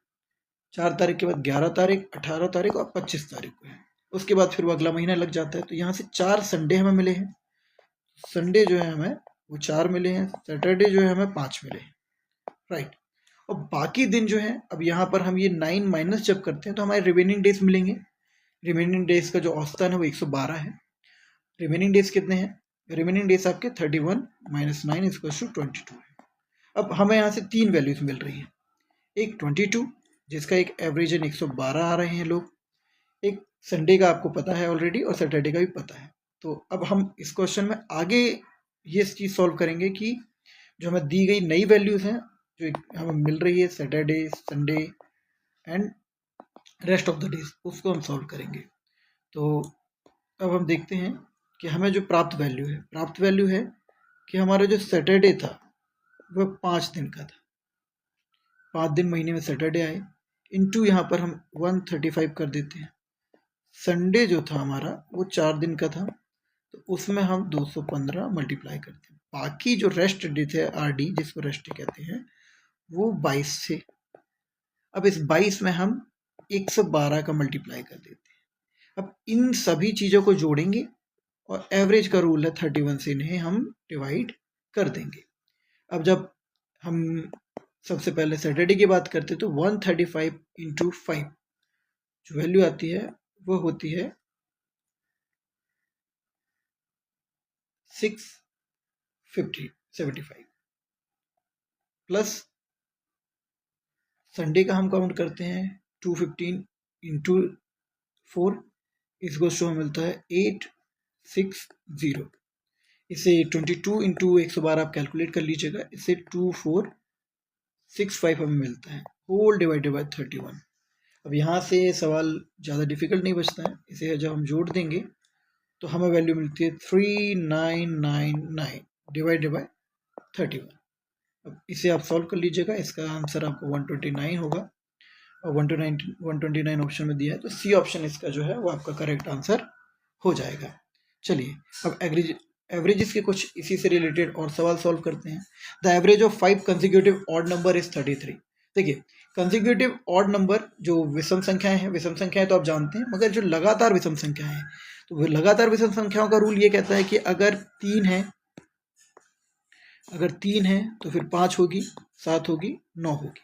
4 तारीख के बाद 11 तारीख, 18 तारीख और 25 तारीख को है। उसके बाद फिर वो अगला महीना लग जाता है। तो यहाँ से 4 संडे हमें मिले हैं, संडे जो है हमें वो 4 मिले हैं, सैटरडे जो है हमें 5 मिले हैं, राइट। और बाकी दिन जो है, अब यहाँ पर हम ये 9 माइनस जब करते हैं तो हमारे रिमेनिंग डेज मिलेंगे। रिमेनिंग डेज का जो औसतन है वो 112 है। रिमेनिंग डेज कितने हैं? रिमेनिंग डेज आपके 31 माइनस 9 इक्वल्स टू 22 है। अब हमें यहाँ से 3 वैल्यूज मिल रही हैं, एक 22 जिसका एक एवरेजन 112 आ रहे हैं लोग, एक संडे का आपको पता है ऑलरेडी और सैटरडे का भी पता है। तो अब हम इस क्वेश्चन में आगे ये चीज़ सॉल्व करेंगे कि जो हमें दी गई नई वैल्यूज हैं जो हमें मिल रही है Saturday, Sunday and rest of the days, उसको हम सॉल्व करेंगे। तो अब हम देखते हैं कि हमें जो प्राप्त वैल्यू है, प्राप्त वैल्यू है कि हमारा जो सैटरडे था वह 5 दिन का था, 5 दिन महीने में सैटरडे आए, इनटू यहाँ पर हम 135 कर देते हैं। संडे जो था हमारा वो 4 दिन का था, तो उसमें हम 215 मल्टीप्लाई करते हैं। बाकी जो रेस्ट डे थे, आर डी जिसको रेस्ट डे कहते हैं, वो 22 थे। अब इस 22 में हम 112 का मल्टीप्लाई कर देते हैं। अब इन सभी चीज़ों को जोड़ेंगे और एवरेज का रूल है 31 से इन्हें हम डिवाइड कर देंगे। अब जब हम सबसे पहले सैटरडे की बात करते तो 135 इंटू 5 जो वैल्यू आती है वो होती है 675 प्लस संडे का हम काउंट करते हैं 215 इंटू 4, इसको शो मिलता है 860। इसे 22 इंटू 112 आप कैलकुलेट कर लीजिएगा, इससे 2465 हमें मिलता है, होल डिवाइडेड बाय 31। अब यहाँ से सवाल ज़्यादा डिफिकल्ट नहीं बचता है, इसे जब हम जोड़ देंगे तो हमें वैल्यू मिलती है 3999 डिवाइडेड बाय 31। अब इसे आप सॉल्व कर लीजिएगा, इसका आंसर आपको 129 होगा और 129 ऑप्शन में दिया है, तो सी ऑप्शन इसका जो है वो आपका करेक्ट आंसर हो जाएगा। चलिए अब एवरेजेस के कुछ इसी से रिलेटेड और सवाल सॉल्व करते हैं। The average of 5 consecutive odd number is 33। देखिए कंसेक्यूटिव ऑड नंबर जो विषम संख्याएं हैं, विषम संख्याएं तो आप जानते हैं, मगर जो लगातार विषम संख्याएं हैं, तो लगातार विषम संख्याओं का रूल ये कहता है कि अगर 3 है, अगर 3 है तो फिर 5 होगी, 7 होगी, 9 होगी,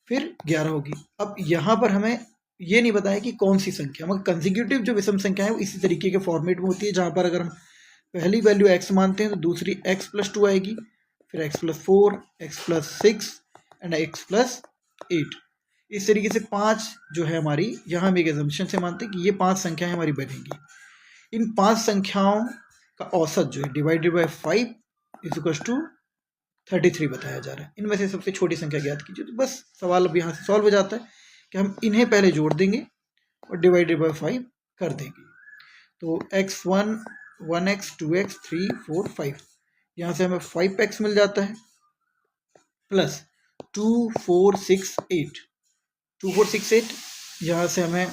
फिर 11 होगी। अब यहाँ पर हमें ये नहीं पता है कि कौन सी संख्या, मगर कंसेक्यूटिव जो विषम संख्या है वो इसी तरीके के फॉर्मेट में होती है, जहाँ पर अगर हम पहली वैल्यू x मानते हैं तो दूसरी x+2 आएगी, फिर x+4, x+6 एंड x+8। इस तरीके से 5 जो है हमारी, यहाँ हम एक एजम्पशन से मानते हैं कि ये 5 संख्याएं हमारी बनेंगी। इन 5 संख्याओं का औसत जो है डिवाइडेड बाय 5 इज टू 33 बताया जा रहा है। इनमें से सबसे छोटी संख्या ज्ञात कीजिए। तो बस सवाल अब यहाँ से सॉल्व हो जाता है कि हम इन्हें पहले जोड़ देंगे और डिवाइडेड बाय 5 कर देंगे। तो x1, 1x, 2x, 3, 4, 5, यहाँ से हमें 5x मिल जाता है, प्लस 2, 4, 6, 8, 2468 यहाँ से हमें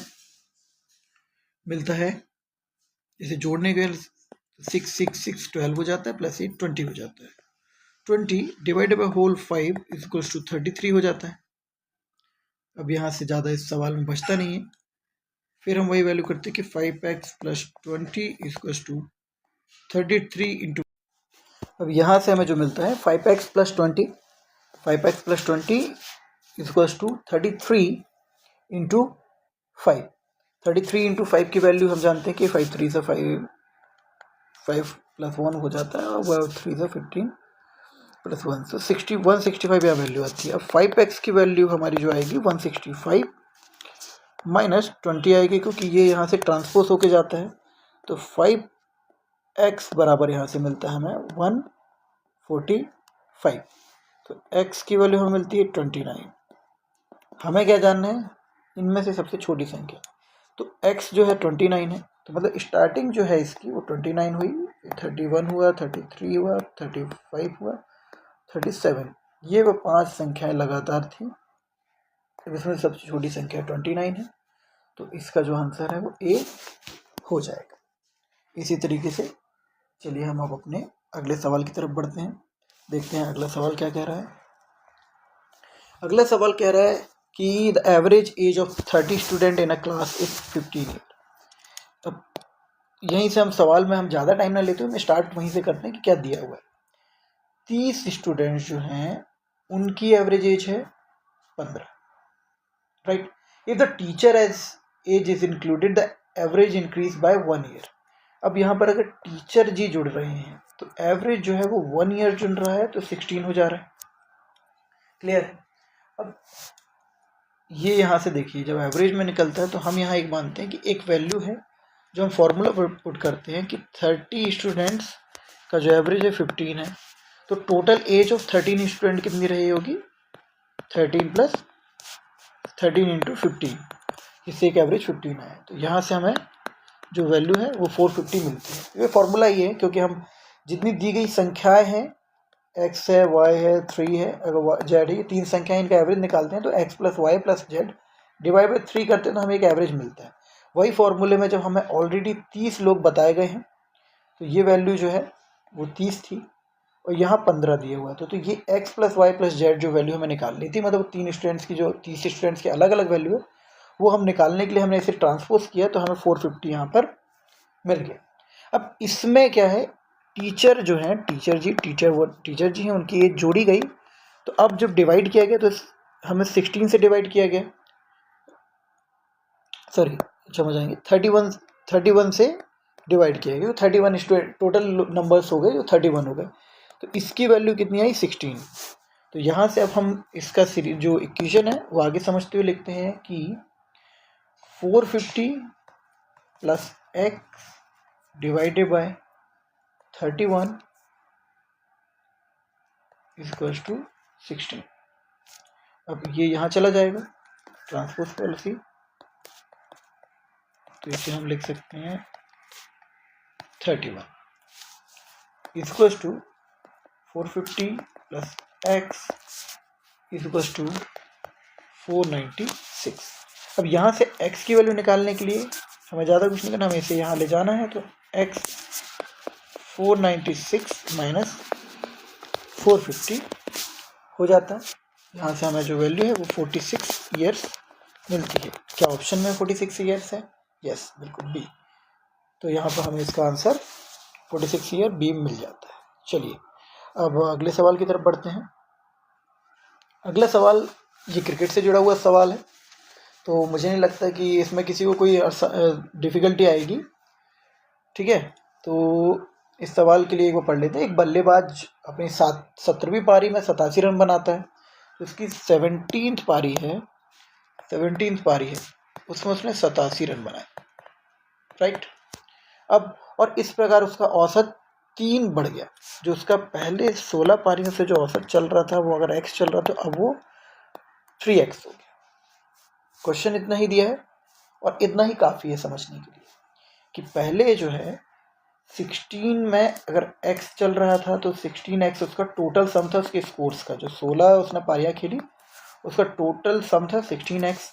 मिलता है, इसे जोड़ने के 6 6 6 12 हो जाता है, प्लस 8 20 हो जाता है। 20 divided by whole 5 equals to 33 हो जाता है। अब यहाँ से ज़्यादा इस सवाल में बचता नहीं है, फिर हम वही वैल्यू करते हैं कि 5x plus 20 equals to 33 into. अब यहाँ से हमें जो मिलता है 5x plus 20 equals to 33 into 5। 33 into 5 की वैल्यू हम जानते हैं कि 5 3 से 5 प्लस 1 हो जाता है, और 3 से 15 प्लस 1 से 165 यहाँ वैल्यू आती है। अब 5x की वैल्यू हमारी जो आएगी 165 माइनस 20 आएगी, क्योंकि ये यहाँ से ट्रांसपोज होके जाता है, तो 5x बराबर यहाँ से मिलता है हमें 145। तो x की वैल्यू हमें मिलती है 29। हमें क्या जानना है, इनमें से सबसे छोटी संख्या। तो x जो है 29 है, तो मतलब स्टार्टिंग जो है इसकी वो 29 हुई, 31 हुआ, 33 हुआ, 35 हुआ, 37। ये वो 5 संख्याएं लगातार थी, इसमें सबसे छोटी संख्या 29 है, तो इसका जो आंसर है वो A हो जाएगा। इसी तरीके से चलिए हम अब अपने अगले सवाल की तरफ बढ़ते हैं, देखते हैं अगला सवाल क्या कह रहा है। अगला सवाल कह रहा है कि the average age of 30 student in a class is 15 year. अब यहीं से हम सवाल में हम ज़्यादा टाइम ना लेते हुए मैं स्टार्ट वहीं से करते हैं कि क्या दिया हुआ है। 30 स्टूडेंट्स जो हैं उनकी एवरेज एज है 15, right. If the teacher age is included the average increase by 1 year. अब यहाँ पर अगर टीचर जी जुड़ रहे हैं तो एवरेज जो है वो 1 ईयर जुड़ रहा है, तो 16 हो जा रहा है। क्लियर है। अब ये यहाँ से देखिए, जब एवरेज में निकलता है तो हम यहाँ एक मानते हैं कि एक वैल्यू है जो हम फॉर्मूला पुट करते हैं कि 30 स्टूडेंट्स का जो एवरेज है 15 है, तो टोटल एज ऑफ 13 स्टूडेंट कितनी रही होगी, 13 प्लस 13 इंटू 15, इससे एक एवरेज 15 आया। तो यहाँ से हमें जो वैल्यू है वो 450 मिलती है। ये फॉर्मूला ये है, क्योंकि हम जितनी दी गई संख्याएं हैं, x है, y है, 3 है, अगर z है, ये 3 संख्याएं, इनका एवरेज निकालते हैं तो x plus y plus z divide by 3 करते हैं तो हमें एक एवरेज मिलता है। वही फॉर्मूले में जब हमें ऑलरेडी 30 लोग बताए गए हैं, तो ये वैल्यू जो है वो 30 थी और यहाँ 15 दिए हुआ था, तो ये x plus y plus z जो वैल्यू हमें निकालनी थी, मतलब 3 स्टूडेंट्स की जो 30 स्टूडेंट्स की अलग अलग वैल्यू है, वो हम निकालने के लिए हमने इसे ट्रांसपोज किया, तो हमें 450 यहाँ पर मिल गया। अब इसमें क्या है, टीचर जो है, टीचर जी हैं, उनकी एज जोड़ी गई, तो अब जब डिवाइड किया गया तो हमें 16 से डिवाइड किया गया, सॉरी समझ आएंगे, 31 से डिवाइड किया गया, तो 31 टोटल नंबर्स हो गए, जो 31 हो गए, तो इसकी वैल्यू कितनी आई, 16। तो यहाँ से अब हम इसका जो इक्वेशन है वो आगे समझते हुए लिखते हैं कि 450 plus x divided by 31 equals to 16। अब ये यहाँ चला जाएगा, ट्रांसपोज पॉलिसी, तो इसे हम लिख सकते हैं 31 equals to 450 plus x equals to 496। अब यहाँ से x की वैल्यू निकालने के लिए हमें ज़्यादा कुछ नहीं करना, हमें इसे यहाँ ले जाना है, तो x 496 माइनस 450 हो जाता है। यहाँ से हमें जो वैल्यू है वो 46 ईयर्स मिलती है। क्या ऑप्शन में 46 ईयर्स है? यस, बिल्कुल बी। तो यहाँ पर हमें इसका आंसर 46 ईयर बी मिल जाता है। चलिए अब अगले सवाल की तरफ बढ़ते हैं। अगला सवाल ये क्रिकेट से जुड़ा हुआ सवाल है, तो मुझे नहीं लगता कि इसमें किसी को कोई डिफ़िकल्टी आएगी। ठीक है, तो इस सवाल के लिए एक बार पढ़ लेते हैं। एक बल्लेबाज अपनी 17वीं पारी में 87 रन बनाता है, तो इसकी 17th पारी है, उसमें उसने 87 रन बनाए, राइट। अब और इस प्रकार उसका औसत 3 बढ़ गया, जो उसका पहले 16 पारियों से जो औसत चल रहा था, वो अगर x चल रहा था, तो अब वो 3x हो गया। क्वेश्चन इतना ही दिया है और इतना ही काफ़ी है समझने के लिए कि पहले जो है 16 में अगर x चल रहा था, तो 16x उसका टोटल सम था उसके स्कोर्स का, जो 16 उसने पारियाँ खेली उसका टोटल सम था 16x।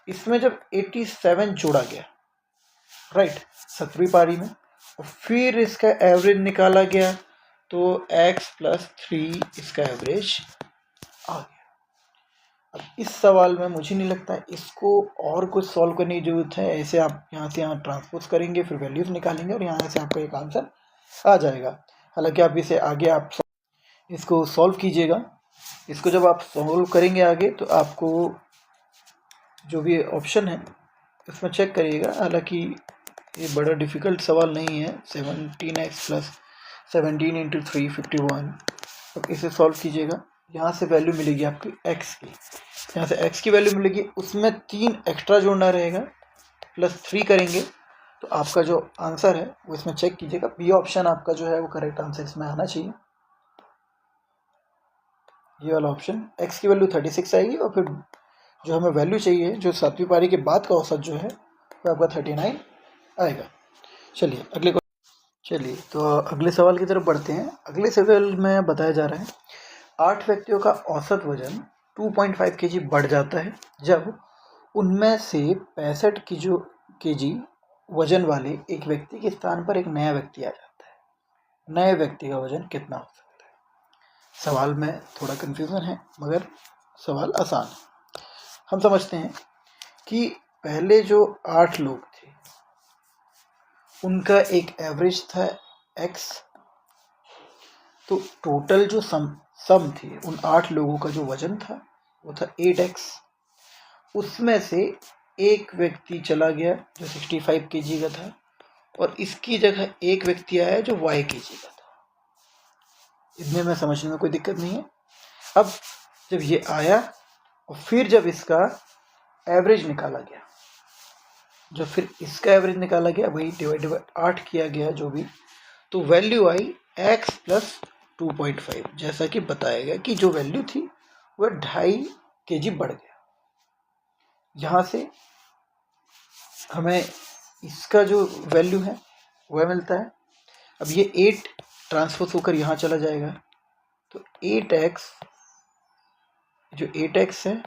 इसमें जब 87 जोड़ा गया, राइट, 7वीं पारी में, और फिर इसका एवरेज निकाला गया तो x + 3 इसका एवरेज आ गया। अब इस सवाल में मुझे नहीं लगता इसको और कुछ सॉल्व करने की ज़रूरत है। ऐसे आप यहाँ से यहाँ ट्रांसपोज करेंगे, फिर वैल्यूज़ निकालेंगे और यहाँ से आपका एक आंसर आ जाएगा। हालांकि आप इसे आगे आप इसको सॉल्व कीजिएगा। इसको जब आप सॉल्व करेंगे आगे तो आपको जो भी ऑप्शन है उसमें चेक करिएगा। हालांकि ये बड़ा डिफ़िकल्ट सवाल नहीं है। 17x + 17 × 3 51। अब इसे सॉल्व कीजिएगा। यहाँ से वैल्यू मिलेगी आपकी x की, यहाँ से x की वैल्यू मिलेगी, उसमें 3 एक्स्ट्रा जोड़ना रहेगा, +3 करेंगे तो आपका जो आंसर है वो इसमें चेक कीजिएगा। बी ऑप्शन आपका जो है वो करेक्ट आंसर इसमें आना चाहिए। ये वाला ऑप्शन, x की वैल्यू 36 आएगी और फिर जो हमें वैल्यू चाहिए जो 7वीं पारी के बाद का औसत जो है वो आपका 39 आएगा। चलिए तो अगले सवाल की तरफ बढ़ते हैं। अगले सवाल में बताया जा रहा है 8 व्यक्तियों का औसत वजन 2.5 kg बढ़ जाता है जब उनमें से 65 kg वजन वाले एक व्यक्ति के स्थान पर एक नया व्यक्ति आ जाता है। नए व्यक्ति का वजन कितना हो सकता है? सवाल में थोड़ा कन्फ्यूज़न है मगर सवाल आसान है। हम समझते हैं कि पहले जो 8 लोग थे उनका एक एवरेज था x, तो टोटल जो सम थी उन 8 लोगों का जो वजन था वो था 8x। उसमें से एक व्यक्ति चला गया जो 65 kg का था और इसकी जगह एक व्यक्ति आया जो y kg का था। इतने में समझने में कोई दिक्कत नहीं है। अब जब ये आया और फिर जब इसका एवरेज निकाला गया, जब फिर इसका एवरेज निकाला गया, वही डिवाइड बाय 8 किया गया जो भी, तो वैल्यू आई x + 2.5। जैसा कि बताया गया कि जो वैल्यू थी वह 2.5 kg बढ़ गया। यहाँ से हमें इसका जो वैल्यू है वह मिलता है। अब ये 8 ट्रांसपोज होकर यहाँ चला जाएगा तो 8x, जो 8x है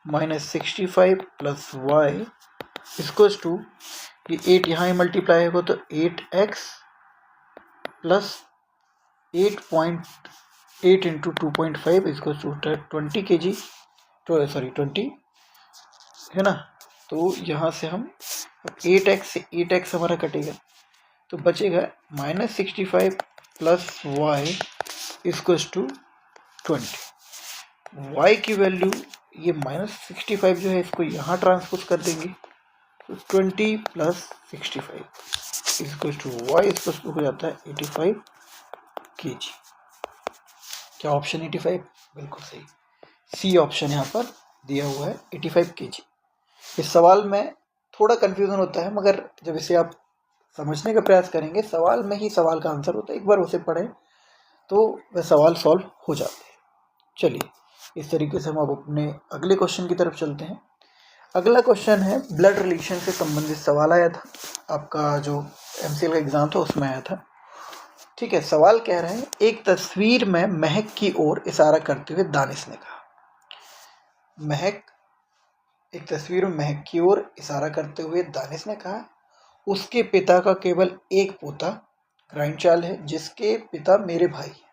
-65 + y इक्वल्स टू, ये 8 यहाँ ही मल्टीप्लाई होगा तो 8x + 8.8 × 2.5 इक्वल्स टू 20 kg, तो सॉरी 20 है ना। तो यहाँ से हम 8x से 8x हमारा कटेगा तो बचेगा -65 + y इक्वल्स टू 20। y की वैल्यू ये -65 जो है इसको यहाँ ट्रांसपोज कर देंगे तो 20 + 65 equals to y equals to हो जाता है 85 kg। क्या ऑप्शन 85? बिल्कुल सही, सी ऑप्शन यहाँ पर दिया हुआ है 85 kg। इस सवाल में थोड़ा कन्फ्यूज़न होता है मगर जब इसे आप समझने का प्रयास करेंगे, सवाल में ही सवाल का आंसर होता है। एक बार उसे पढ़ें तो वह सवाल सॉल्व हो जाते हैं। चलिए इस तरीके से हम अब अपने अगले क्वेश्चन की तरफ चलते हैं। अगला क्वेश्चन है ब्लड रिलेशन से संबंधित सवाल आया था, आपका जो MCL का एग्ज़ाम था उसमें आया था। ठीक है, सवाल कह रहे हैं एक तस्वीर में महक की ओर इशारा करते हुए दानिश ने कहा। एक तस्वीर में महक की ओर इशारा करते हुए दानिश ने कहा उसके पिता का केवल एक पोता ग्राइंडचाल है जिसके पिता मेरे भाई हैं।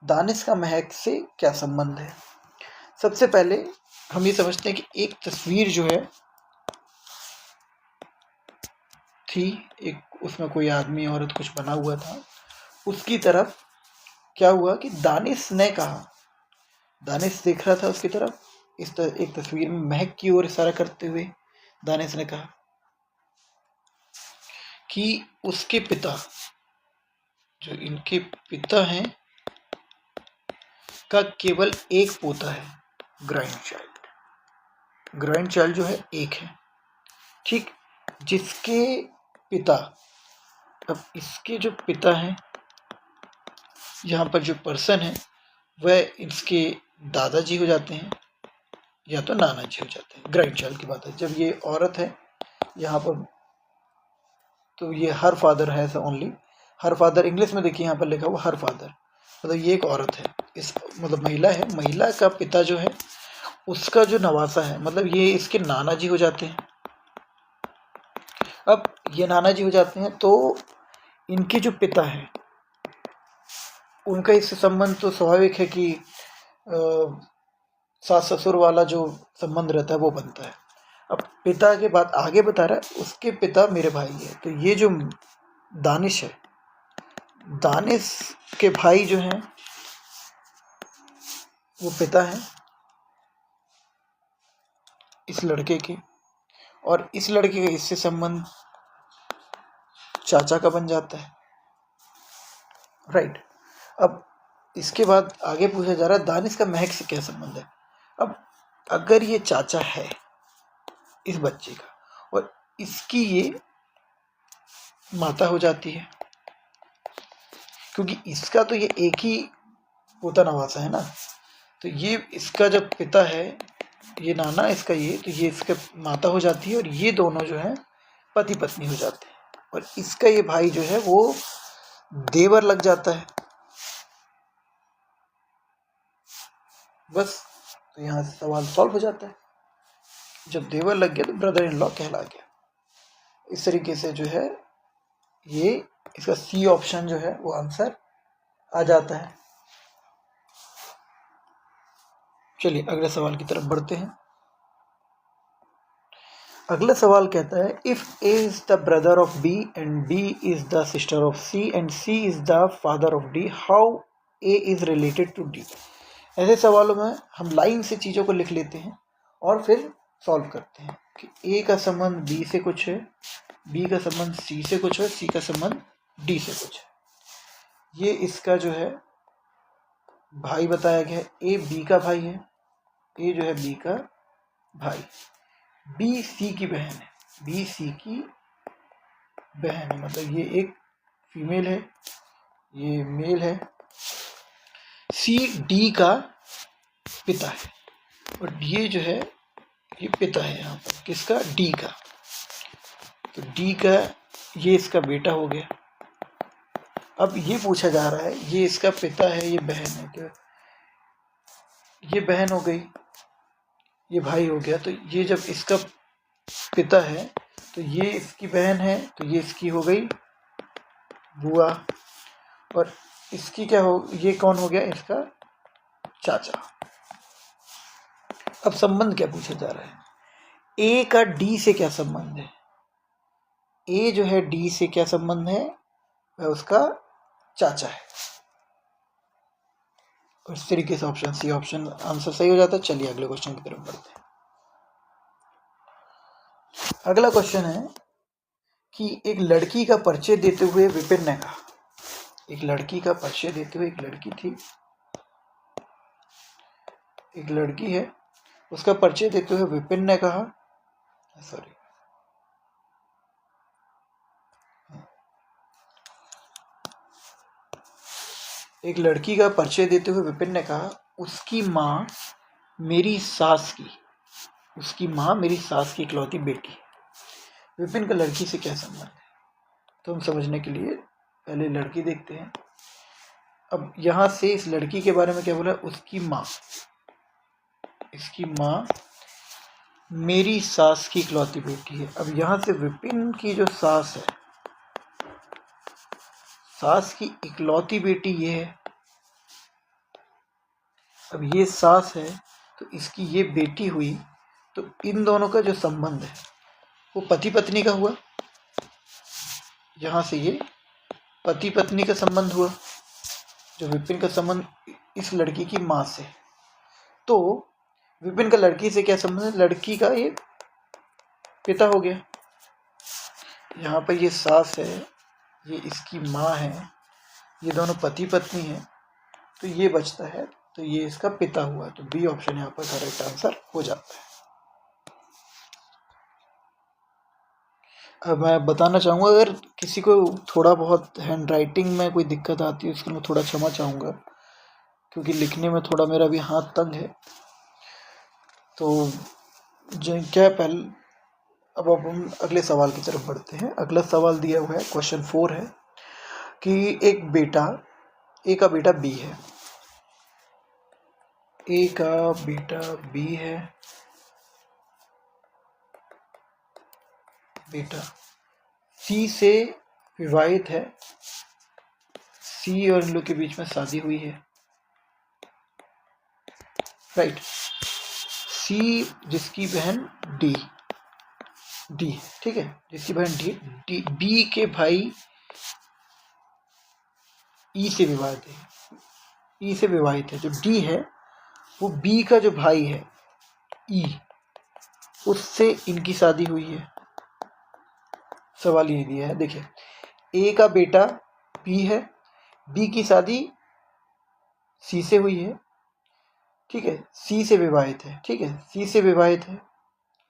दानिश का महक से क्या संबंध है? सबसे पहले हम ये समझते हैं कि एक तस्वीर जो है थी, एक उसमें कोई आदमी औरत कुछ बना हुआ था, उसकी तरफ क्या हुआ कि दानिश ने कहा, दानिश देख रहा था उसकी तरफ, एक तस्वीर में महक की ओर इशारा करते हुए दानिश ने कहा कि उसके पिता, जो इनके पिता हैं, का केवल एक पोता है ग्रैंड चाइल्ड जो है एक है। ठीक, जिसके पिता, अब इसके जो पिता हैं, यहाँ पर जो पर्सन है वह इसके दादाजी हो जाते हैं या तो नाना जी हो जाते हैं। ग्रैंड चाइल्ड की बात है। जब ये औरत है यहाँ पर तो ये हर फादर है ओनली, हर फादर इंग्लिश में देखिए यहाँ पर लिखा हुआ हर फादर, मतलब ये एक औरत है, इस मतलब महिला है, महिला का पिता जो है उसका जो नवासा है, मतलब ये इसके नाना जी हो जाते हैं। अब ये नाना जी हो जाते हैं तो इनके जो पिता है उनका इससे संबंध तो स्वाभाविक है कि सास ससुर वाला जो संबंध रहता है वो बनता है। अब पिता के बाद आगे बता रहा है उसके पिता मेरे भाई है, तो ये जो दानिश है, दानिश के भाई जो हैं वो पिता हैं इस लड़के के, और इस लड़के का इससे संबंध चाचा का बन जाता है, राइट। अब इसके बाद आगे पूछा जा रहा है दानिश का महक से क्या संबंध है। अब अगर ये चाचा है इस बच्चे का और इसकी ये माता हो जाती है, क्योंकि इसका तो ये एक ही पोता नवासा है ना, तो ये इसका जब पिता है ये नाना इसका ये, तो ये इसका माता हो जाती है और ये दोनों जो है पति पत्नी हो जाते हैं, और इसका ये भाई जो है वो देवर लग जाता है। बस, तो यहाँ से सवाल सॉल्व हो जाता है। जब देवर लग गया तो ब्रदर इन लॉ कहला गया। इस तरीके से जो है ये इसका सी ऑप्शन जो है वो आंसर आ जाता है। चलिए अगले सवाल की तरफ बढ़ते हैं। अगला सवाल कहता है if A is the brother of B and B is the sister of C and C is the father of D, how A is related to D. ऐसे सवालों में हम लाइन से चीज़ों को लिख लेते हैं और फिर सॉल्व करते हैं कि ए का संबंध बी से कुछ है, बी का संबंध सी से कुछ है, सी का संबंध डी से कुछ है। ये इसका जो है भाई बताया गया है, ए बी का भाई है, ए जो है बी का भाई, बी सी की बहन है, बी सी की बहन है, मतलब ये एक फीमेल है ये मेल है, सी डी का पिता है और ये जो है ये पिता है यहाँ पर किसका, डी का, तो डी का ये इसका बेटा हो गया। अब ये पूछा जा रहा है ये इसका पिता है ये बहन है, क्या ये बहन हो गई ये भाई हो गया, तो ये जब इसका पिता है तो ये इसकी बहन है, तो ये इसकी हो गई बुआ, और इसकी क्या हो, ये कौन हो गया इसका चाचा। अब संबंध क्या पूछा जा रहा है, ए का डी से क्या संबंध है, ए जो है डी से क्या संबंध है, वह उसका चाचा है। और इस तरीके से ऑप्शन सी ऑप्शन आंसर सही हो जाता है। चलिए अगले क्वेश्चन की तरफ बढ़ते हैं। अगला क्वेश्चन है कि एक लड़की का परिचय देते हुए विपिन ने कहा, एक लड़की का परिचय देते हुए, एक लड़की थी, एक लड़की है, उसका परिचय देते हुए विपिन ने कहा, सॉरी एक लड़की का परिचय देते हुए विपिन ने कहा उसकी माँ मेरी सास की, उसकी माँ मेरी सास की इकलौती बेटी। विपिन का लड़की से क्या संबंध है, तो हम समझने के लिए पहले लड़की देखते हैं। अब यहाँ से इस लड़की के बारे में क्या बोला, उसकी माँ, इसकी माँ मेरी सास की इकलौती बेटी है। अब यहाँ से विपिन की जो सास है, सास की इकलौती बेटी ये है, अब ये सास है तो इसकी ये बेटी हुई, तो इन दोनों का जो संबंध है वो पति पत्नी का हुआ। यहाँ से ये पति पत्नी का संबंध हुआ, जो विपिन का संबंध इस लड़की की माँ से, तो विपिन का लड़की से क्या संबंध है, लड़की का ये पिता हो गया। यहाँ पर ये सास है, ये इसकी माँ है, ये दोनों पति पत्नी हैं, तो ये बचता है, तो ये इसका पिता हुआ, तो बी ऑप्शन यहाँ पर करेक्ट आंसर हो जाता है। अब मैं बताना चाहूँगा अगर किसी को थोड़ा बहुत हैंड राइटिंग में कोई दिक्कत आती है उसके लिए मैं थोड़ा क्षमा चाहूँगा, क्योंकि लिखने में थोड़ा मेरा भी हाथ तंग है। तो जो क्या पहले अब हम अगले सवाल की तरफ बढ़ते हैं। अगला सवाल दिया हुआ है, क्वेश्चन 4 है कि एक बेटा, ए का बेटा बी है, ए का बेटा बी है, बेटा सी से विवाहित है, सी और इन लोग के बीच में शादी हुई है, राइट। सी जिसकी बहन डी ठीक है, जिसकी बहन डी बी के भाई ई से विवाहित है, ई से विवाहित है। जो डी है वो बी का जो भाई है ई, उससे इनकी शादी हुई है। सवाल ये दिया है, देखिए ए का बेटा बी है, बी की शादी सी से हुई है, ठीक है, सी से विवाहित है, ठीक है, सी से विवाहित है।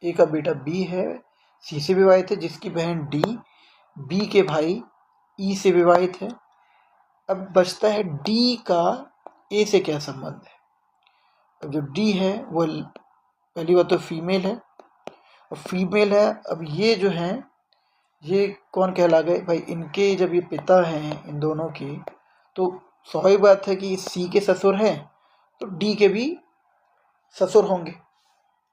ए का बेटा बी है, सी से विवाहित है, जिसकी बहन डी बी के भाई ई से विवाहित है। अब बचता है डी का ए से क्या संबंध है। अब जो डी है वो पहली बात तो फीमेल है, और फीमेल है। अब ये जो हैं ये कौन कहला गए भाई, इनके जब ये पिता हैं इन दोनों के, तो स्वाभाविक बात है कि सी के ससुर हैं तो डी के भी ससुर होंगे,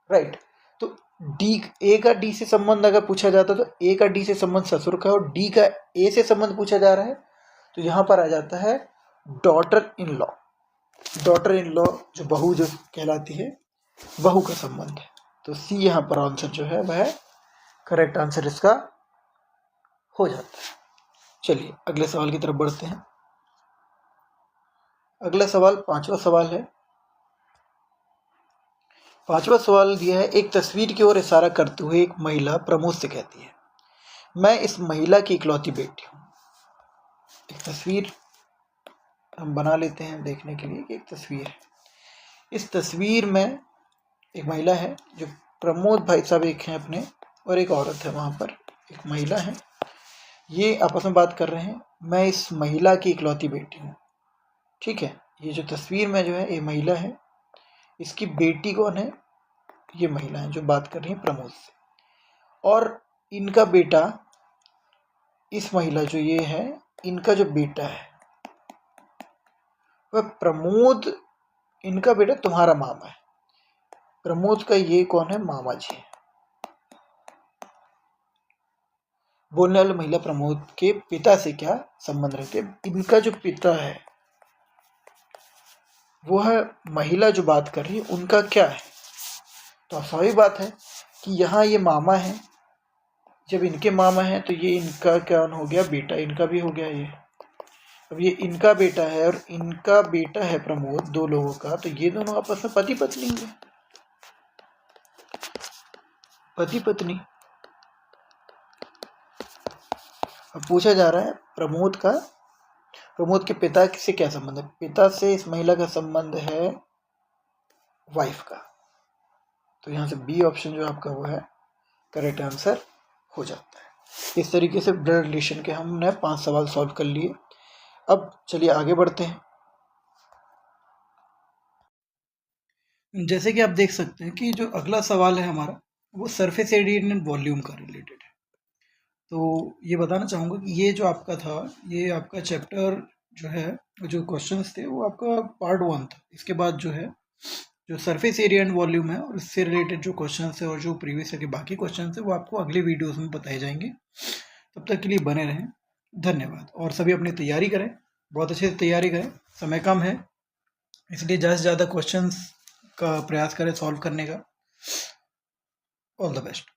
राइट। तो डी ए का डी से संबंध अगर पूछा जाता तो ए का डी से संबंध ससुर का, और डी का ए से संबंध पूछा जा रहा है तो यहाँ पर आ जाता है daughter in law. Daughter in law जो बहू जो कहलाती है, बहू का संबंध है। तो सी यहाँ पर आंसर जो है वह करेक्ट आंसर इसका हो जाता है। चलिए अगले सवाल की तरफ बढ़ते हैं। अगला सवाल पांचवा सवाल है। पांचवा सवाल दिया है, एक तस्वीर की ओर इशारा करते हुए एक महिला प्रमोद से कहती है, मैं इस महिला की इकलौती बेटी हूँ। एक तस्वीर हम बना लेते हैं देखने के लिए कि एक तस्वीर है। इस तस्वीर में एक महिला है, जो प्रमोद भाई साहब एक हैं अपने, और एक औरत है, वहाँ पर एक महिला है, ये आपस में बात कर रहे हैं, मैं इस महिला की इकलौती बेटी हूँ, ठीक है। ये जो तस्वीर में जो है ये महिला है, इसकी बेटी कौन है, ये महिला है जो बात कर रही है प्रमोद से, और इनका बेटा, इस महिला जो ये है इनका जो बेटा है वह प्रमोद, इनका बेटा तुम्हारा मामा है। प्रमोद का ये कौन है, मामा जी है। बोलने वाली महिला प्रमोद के पिता से क्या संबंध रखते हैं। इनका जो पिता है वह महिला जो बात कर रही है उनका क्या है। तो स्वाभाविक बात है कि यहाँ ये मामा है, जब इनके मामा हैं तो ये इनका क्या हो गया, बेटा इनका भी हो गया ये। अब ये इनका बेटा है और इनका बेटा है प्रमोद, दो लोगों का, तो ये दोनों आपस में पति पत्नी होंगे, पति पत्नी। अब पूछा जा रहा है प्रमोद के पिता से क्या संबंध है। पिता से इस महिला का संबंध है वाइफ का, तो यहाँ से बी ऑप्शन जो आपका वो है करेक्ट आंसर हो जाता है। इस तरीके से ब्लड रिलेशन के हमने 5 सवाल सॉल्व कर लिए। अब चलिए आगे बढ़ते हैं। जैसे कि आप देख सकते हैं कि जो अगला सवाल है हमारा वो सरफेस एरिया एंड वॉल्यूम का रिलेटेड है। तो ये बताना चाहूँगा कि ये जो आपका था, ये आपका चैप्टर जो है, जो क्वेश्चंस थे वो आपका पार्ट 1 था। इसके बाद जो है जो सरफेस एरिया एंड वॉल्यूम है और इससे रिलेटेड जो क्वेश्चंस है और जो प्रीवियस के बाकी क्वेश्चंस है वो आपको अगले वीडियोस में बताए जाएंगे। तब तक के लिए बने रहें, धन्यवाद। और सभी अपनी तैयारी करें, बहुत अच्छे से तैयारी करें, समय कम है इसलिए ज़्यादा से ज़्यादा क्वेश्चंस का प्रयास करें सॉल्व करने का। All the best.